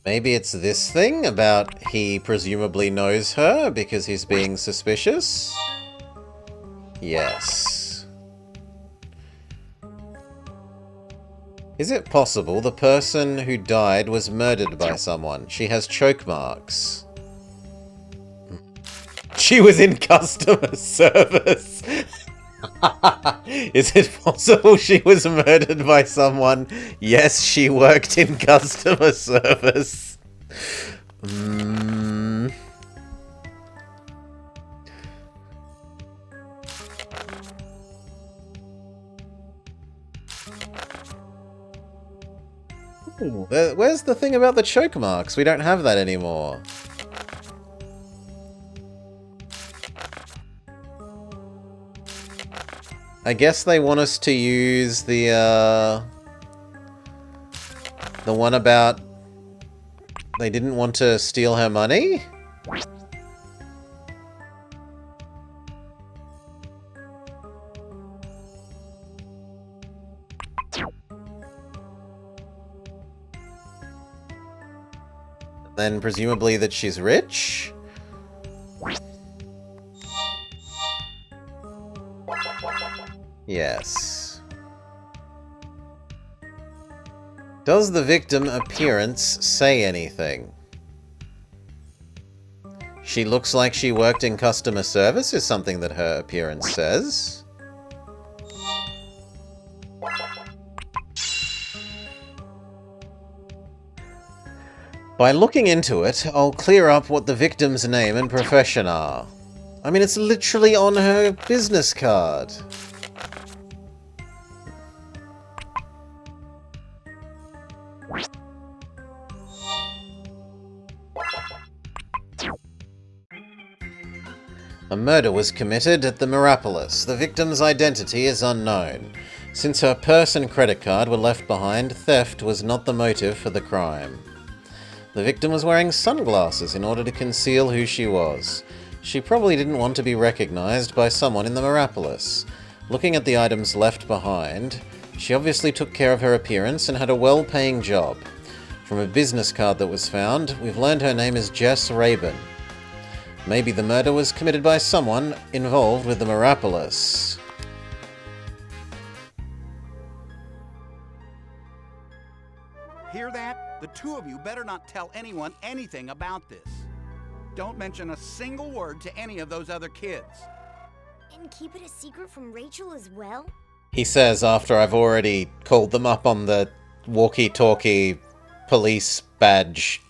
Maybe it's this thing about he presumably knows her because he's being suspicious? Yes. Is it possible the person who died was murdered by someone? She has choke marks. She was in customer service. Is it possible she was murdered by someone? Yes, she worked in customer service. Ooh, where's the thing about the choke marks? We don't have that anymore. I guess they want us to use the one about they didn't want to steal her money? Then presumably that she's rich? Yes. Does the victim appearance say anything? She looks like she worked in customer service is something that her appearance says. By looking into it, I'll clear up what the victim's name and profession are. I mean, it's literally on her business card. A murder was committed at the Mirapolis. The victim's identity is unknown. Since her purse and credit card were left behind, theft was not the motive for the crime. The victim was wearing sunglasses in order to conceal who she was. She probably didn't want to be recognized by someone in the Mirapolis. Looking at the items left behind, she obviously took care of her appearance and had a well-paying job. From a business card that was found, we've learned her name is Jess Rabin. Maybe the murder was committed by someone involved with the Mirapolis. Hear that? The two of you better not tell anyone anything about this. Don't mention a single word to any of those other kids. And keep it a secret from Rachel as well? He says after I've already called them up on the walkie-talkie police badge,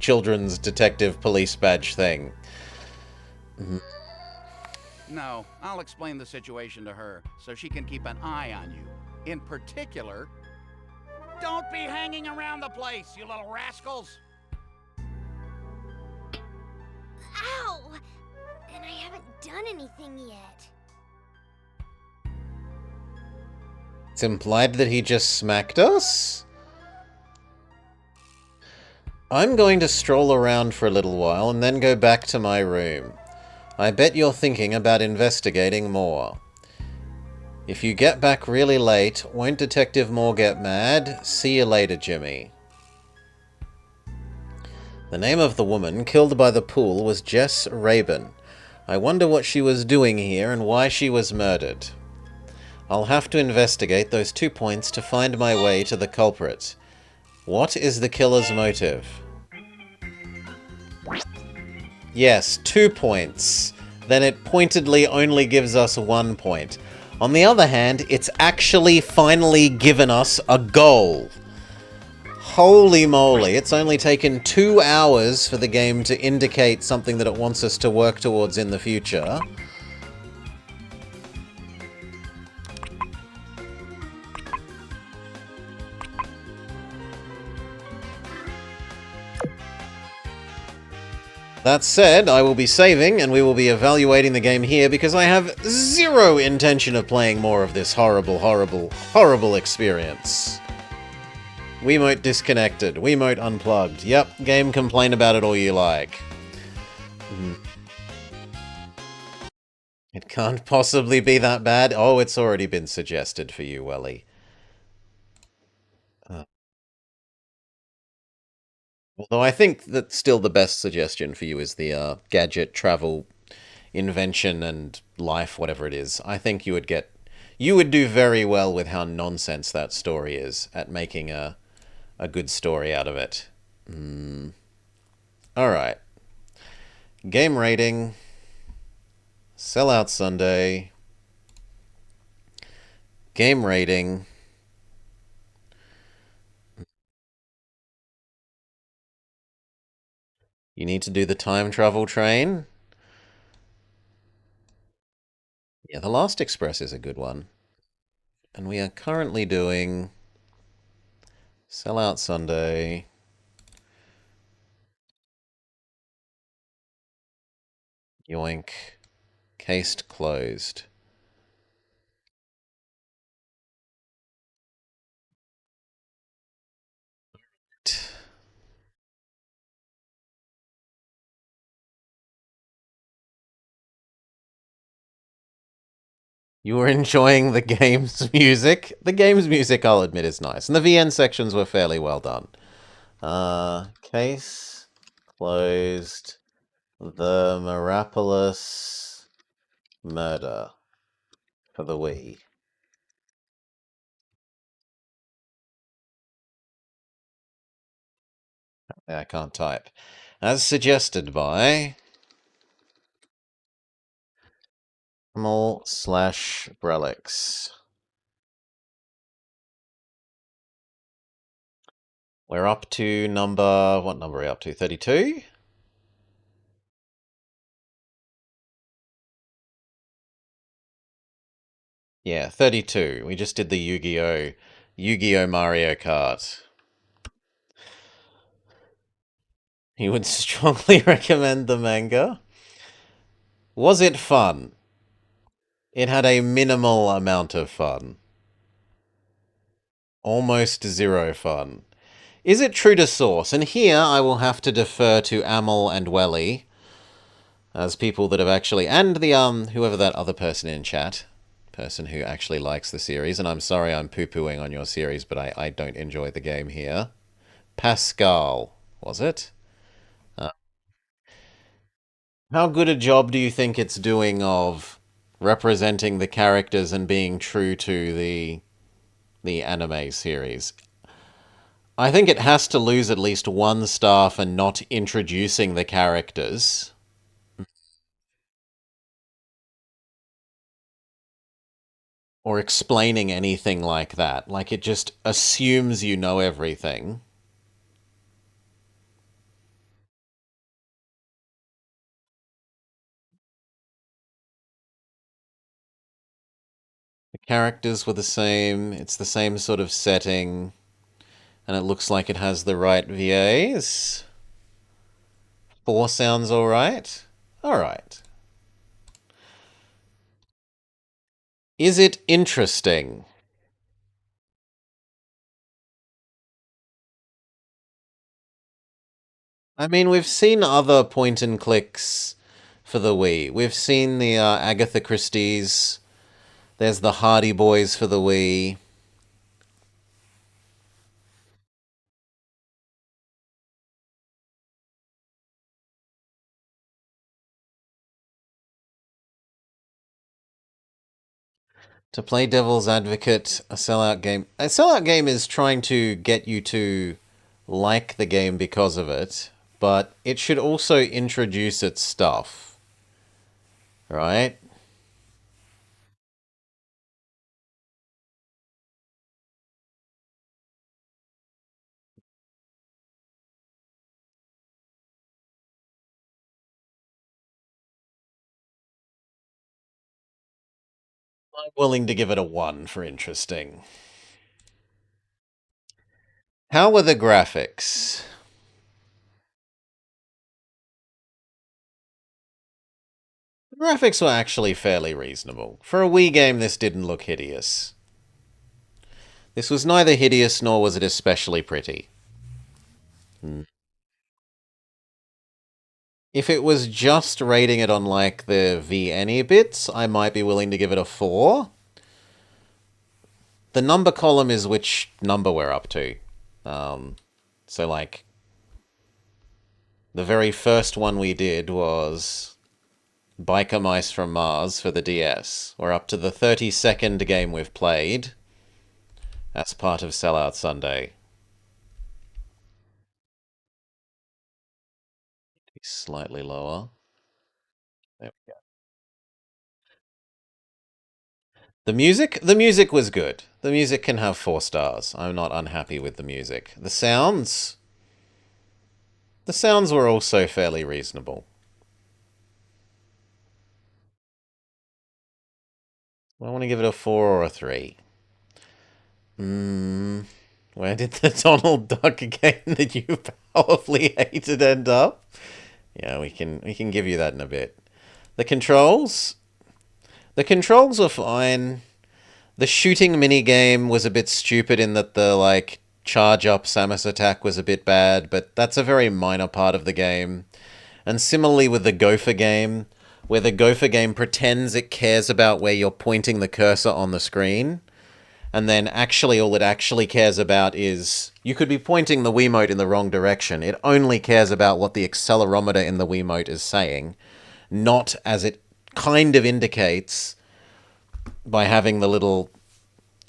children's detective police badge thing. No, I'll explain the situation to her so she can keep an eye on you. In particular, don't be hanging around the place, you little rascals! Ow! And I haven't done anything yet. It's implied that he just smacked us? I'm going to stroll around for a little while and then go back to my room. I bet you're thinking about investigating more. If you get back really late, won't Detective Moore get mad? See you later, Jimmy. The name of the woman killed by the pool was Jess Rabin. I wonder what she was doing here and why she was murdered. I'll have to investigate those 2 points to find my way to the culprit. What is the killer's motive? Yes, 2 points. Then it pointedly only gives us 1 point. On the other hand, it's actually finally given us a goal. Holy moly, it's only taken 2 hours for the game to indicate something that it wants us to work towards in the future. That said, I will be saving and we will be evaluating the game here because I have zero intention of playing more of this horrible, horrible, horrible experience. Wiimote disconnected. Wiimote unplugged. Yep, game, complain about it all you like. It can't possibly be that bad. Oh, it's already been suggested for you, Welly. Although I think that still the best suggestion for you is the gadget, travel, invention, and life, whatever it is. I think you would do very well with how nonsense that story is at making a good story out of it. Alright. Game rating. Sellout Sunday. Game rating. You need to do the time travel train. Yeah, the Last Express is a good one. And we are currently doing Sellout Sunday. Yoink. Cased closed. You were enjoying the game's music? The game's music, I'll admit, is nice. And the VN sections were fairly well done. Case closed. The Mirapolis murder for the Wii. I can't type. As suggested by Mall/Brelix. We're up to number... What number are we up to? 32? Yeah, 32. We just did the Yu-Gi-Oh! Mario Kart. You would strongly recommend the manga? Was it fun? It had a minimal amount of fun. Almost zero fun. Is it true to source? And here I will have to defer to Amel and Welly as people that have actually, and the whoever that other person in chat, person who actually likes the series, and I'm sorry I'm poo-pooing on your series, but I don't enjoy the game here. Pascal, was it? How good a job do you think it's doing of representing the characters and being true to the anime series? I think it has to lose at least one star for not introducing the characters. Or explaining anything like that. Like, it just assumes you know everything. The characters were the same, it's the same sort of setting, and it looks like it has the right VAs. 4 sounds alright. Alright. Is it interesting? I mean, we've seen other point and clicks for the Wii. We've seen the Agatha Christie's. There's the Hardy Boys for the Wii. To play devil's advocate, a sellout game. A sellout game is trying to get you to like the game because of it, but it should also introduce its stuff. Right? I'm willing to give it a 1 for interesting. How were the graphics? The graphics were actually fairly reasonable. For a Wii game, this didn't look hideous. This was neither hideous nor was it especially pretty. If it was just rating it on like the VNE bits, I might be willing to give it a 4. The number column is which number we're up to. So like the very first one we did was Biker Mice from Mars for the DS. We're up to the 32nd game we've played as part of Sellout Sunday. Slightly lower. There we go. The music was good. The music can have 4 stars. I'm not unhappy with the music. The sounds were also fairly reasonable. I want to give it a 4 or a 3. Where did the Donald Duck game that you powerfully hated end up? Yeah, we can give you that in a bit. The controls were fine. The shooting minigame was a bit stupid in that the like charge up Samus attack was a bit bad, but that's a very minor part of the game. And similarly with the Gopher game, where the Gopher game pretends it cares about where you're pointing the cursor on the screen, and then actually all it actually cares about is you could be pointing the Wiimote in the wrong direction. It only cares about what the accelerometer in the Wiimote is saying, not as it kind of indicates by having the little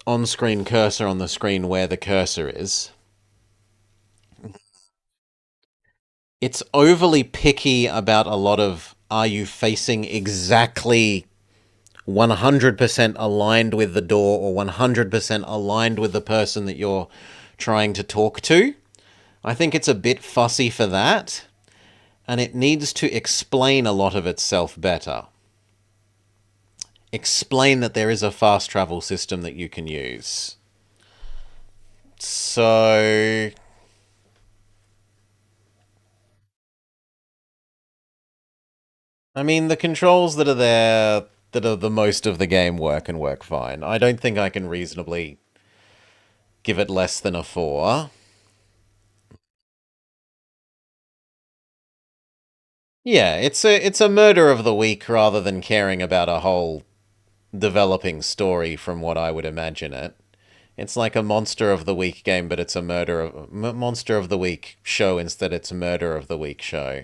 on-screen cursor on the screen where the cursor is. It's overly picky about a lot of are you facing exactly 100% aligned with the door or 100% aligned with the person that you're trying to talk to. I think it's a bit fussy for that, and it needs to explain a lot of itself better. Explain that there is a fast travel system that you can use. So I mean, the controls that are there that are the most of the game work and work fine. I don't think I can reasonably give it less than a 4. Yeah, it's a murder of the week rather than caring about a whole developing story from what I would imagine it. It's like a monster of the week game, but it's a monster of the week show instead. It's a murder of the week show.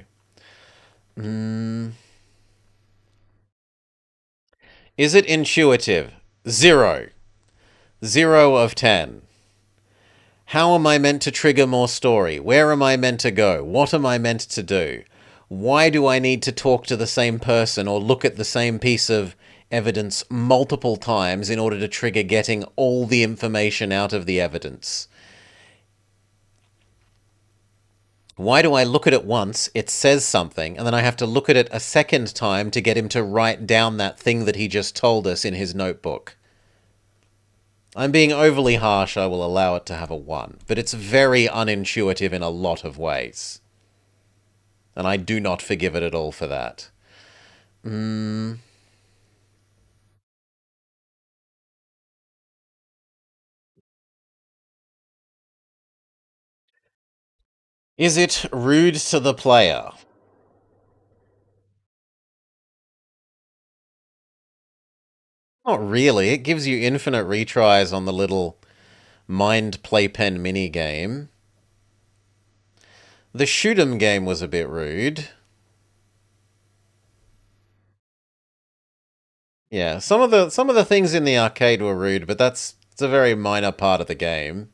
Is it intuitive? 0. 0 of 10. How am I meant to trigger more story? Where am I meant to go? What am I meant to do? Why do I need to talk to the same person or look at the same piece of evidence multiple times in order to trigger getting all the information out of the evidence? Why do I look at it once, it says something, and then I have to look at it a second time to get him to write down that thing that he just told us in his notebook? I'm being overly harsh, I will allow it to have a 1, but it's very unintuitive in a lot of ways. And I do not forgive it at all for that. Is it rude to the player? Not really. It gives you infinite retries on the little mind playpen minigame. The shoot 'em game was a bit rude. Yeah, some of the things in the arcade were rude, but it's a very minor part of the game.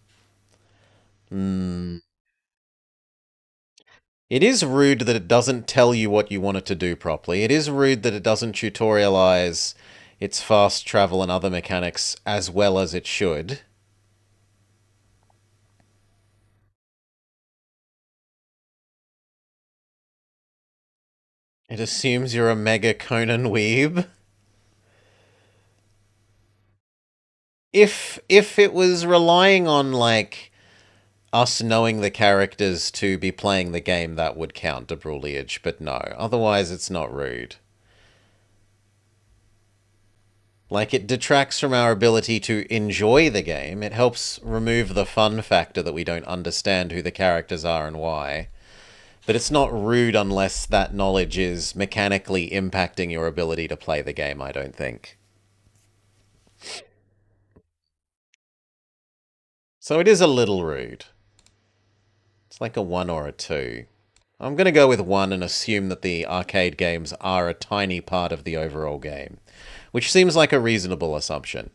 It is rude that it doesn't tell you what you want it to do properly. It is rude that it doesn't tutorialize its fast travel and other mechanics as well as it should. It assumes you're a Mega Conan weeb. If it was relying on, like, us knowing the characters to be playing the game, that would count to Brawliage, but no. Otherwise, it's not rude. Like, it detracts from our ability to enjoy the game. It helps remove the fun factor that we don't understand who the characters are and why. But it's not rude unless that knowledge is mechanically impacting your ability to play the game, I don't think. So it is a little rude. It's like a 1 or a 2. I'm going to go with 1 and assume that the arcade games are a tiny part of the overall game, which seems like a reasonable assumption.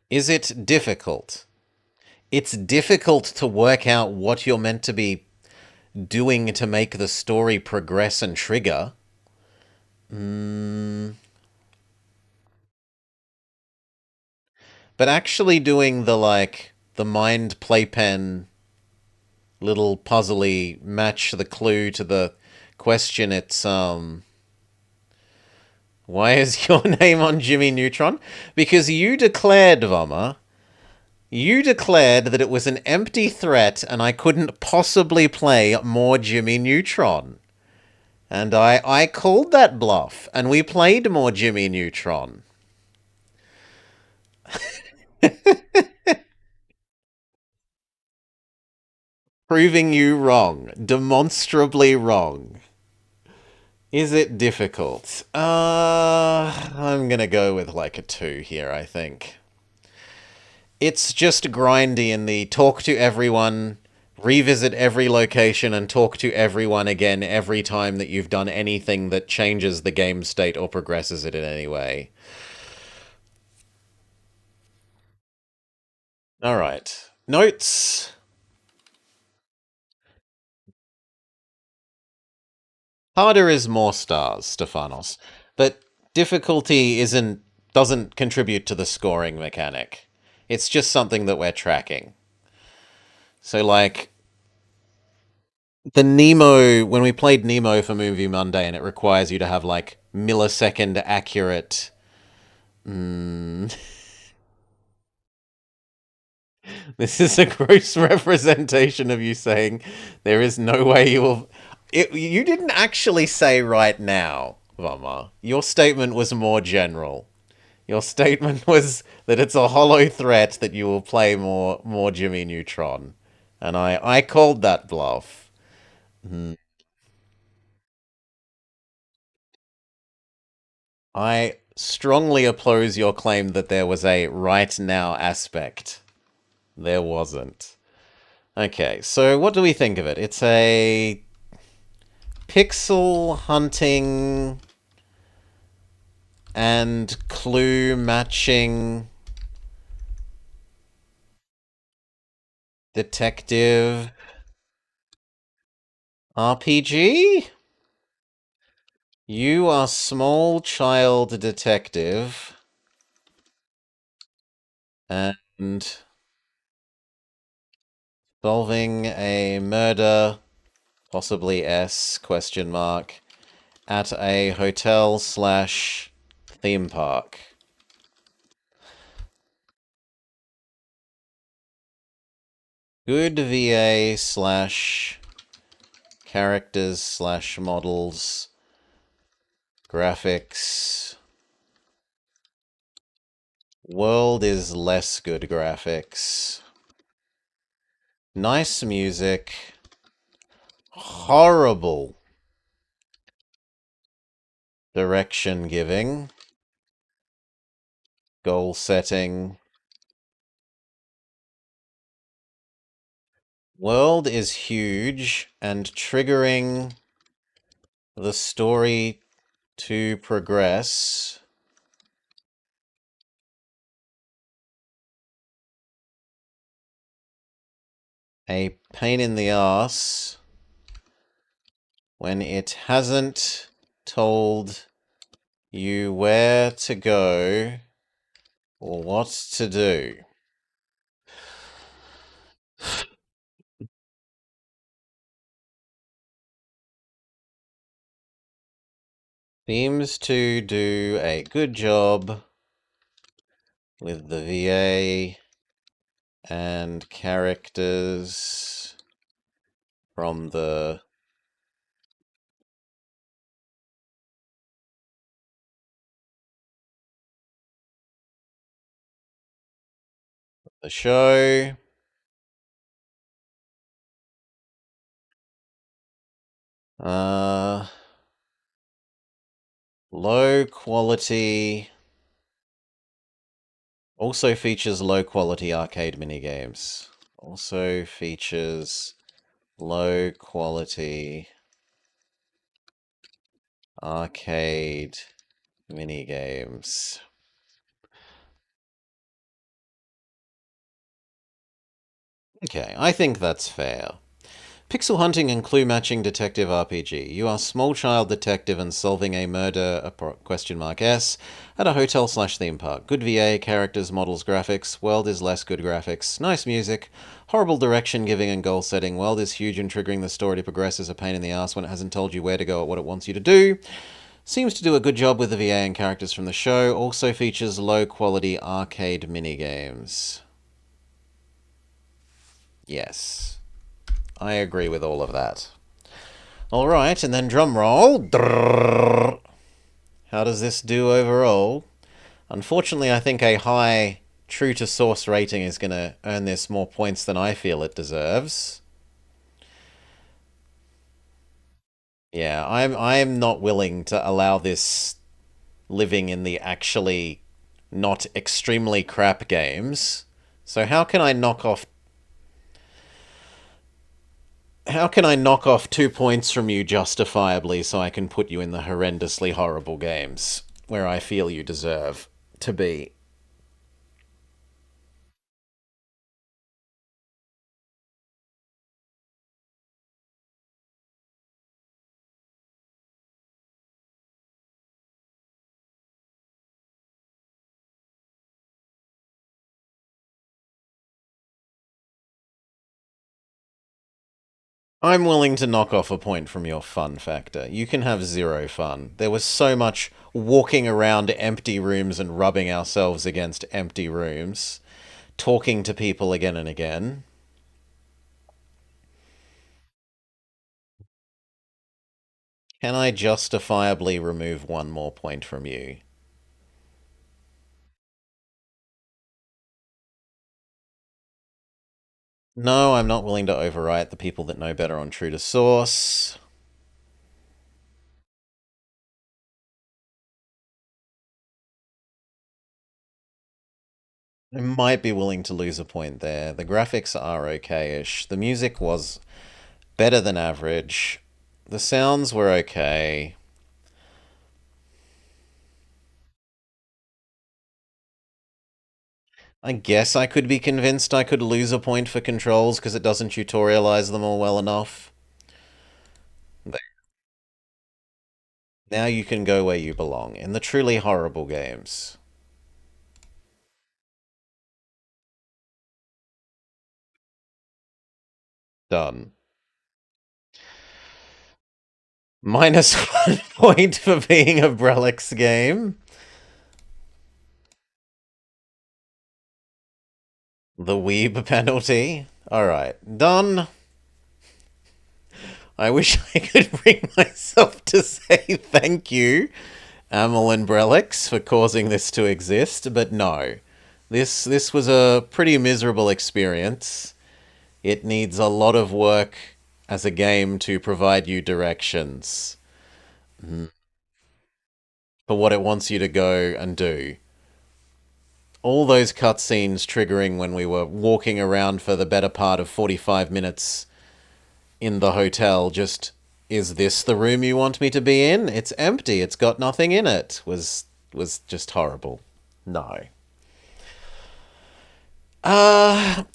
Is it difficult? It's difficult to work out what you're meant to be doing to make the story progress and trigger. But actually doing the mind playpen little puzzly match the clue to the question, it's why is your name on Jimmy Neutron? Because you declared, Vommer, you declared that it was an empty threat and I couldn't possibly play more Jimmy Neutron. And I called that bluff, and we played more Jimmy Neutron. Proving you wrong. Demonstrably wrong. Is it difficult? I'm gonna go with like a 2 here, I think. It's just grindy in the talk to everyone, revisit every location, and talk to everyone again every time that you've done anything that changes the game state or progresses it in any way. Alright. Notes. Harder is more stars, Stefanos. But difficulty doesn't contribute to the scoring mechanic. It's just something that we're tracking. So, like, the Nemo, when we played Nemo for Movie Monday, and it requires you to have, like, millisecond accurate... This is a gross representation of you saying there is no way you will... You didn't actually say right now, Vama. Your statement was more general. Your statement was that it's a hollow threat that you will play more Jimmy Neutron. And I called that bluff. I strongly oppose your claim that there was a right now aspect. There wasn't. Okay, so what do we think of it? It's a pixel hunting and clue matching detective RPG? You are small child detective and solving a murder, possibly S, question mark, at a hotel slash theme park. Good VA slash characters slash models, graphics. World is less good graphics. Nice music. Horrible direction giving. Goal setting. World is huge and triggering the story to progress. A pain in the ass when it hasn't told you where to go or what to do. Seems to do a good job with the VA and characters from the show. Low quality. Also features low quality arcade minigames. Also features low quality arcade minigames. Okay, I think that's fair. Pixel hunting and clue matching detective RPG. You are small child detective and solving a murder question mark S at a hotel slash theme park. Good VA, characters, models, graphics. World is less good graphics. Nice music. Horrible direction giving and goal setting. World is huge and triggering the story to progress is a pain in the ass when it hasn't told you where to go or what it wants you to do. Seems to do a good job with the VA and characters from the show. Also features low quality arcade minigames. Yes. I agree with all of that. Alright, and then drum roll. Drrrr. How does this do overall? Unfortunately, I think a high true to source rating is going to earn this more points than I feel it deserves. Yeah, I'm not willing to allow this living in the actually not extremely crap games. So how can I knock off 2 points from you justifiably so I can put you in the horrendously horrible games where I feel you deserve to be? I'm willing to knock off a point from your fun factor. You can have 0 fun. There was so much walking around empty rooms and rubbing ourselves against empty rooms, talking to people again and again. Can I justifiably remove one more point from you? No, I'm not willing to overwrite the people that know better on True to Source. I might be willing to lose a point there. The graphics are okay-ish. The music was better than average. The sounds were okay. I guess I could be convinced I could lose a point for controls because it doesn't tutorialize them all well enough. Now you can go where you belong, in the truly horrible games. Done. Minus 1 point for being a Brelix game. The weeb penalty. Alright, done. I wish I could bring myself to say thank you, Amel and Brelix, for causing this to exist, but no. This was a pretty miserable experience. It needs a lot of work as a game to provide you directions for what it wants you to go and do. All those cutscenes triggering when we were walking around for the better part of 45 minutes in the hotel, just, is this the room you want me to be in? It's empty, it's got nothing in it, was just horrible. No.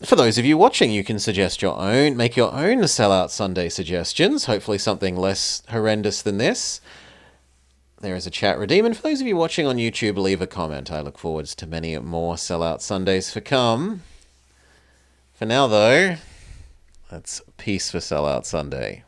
For those of you watching, you can make your own Sellout Sunday suggestions, hopefully something less horrendous than this. There is a chat redeem, and for those of you watching on YouTube, leave a comment. I look forward to many more Sellout Sundays for come. For now, though, that's peace for Sellout Sunday.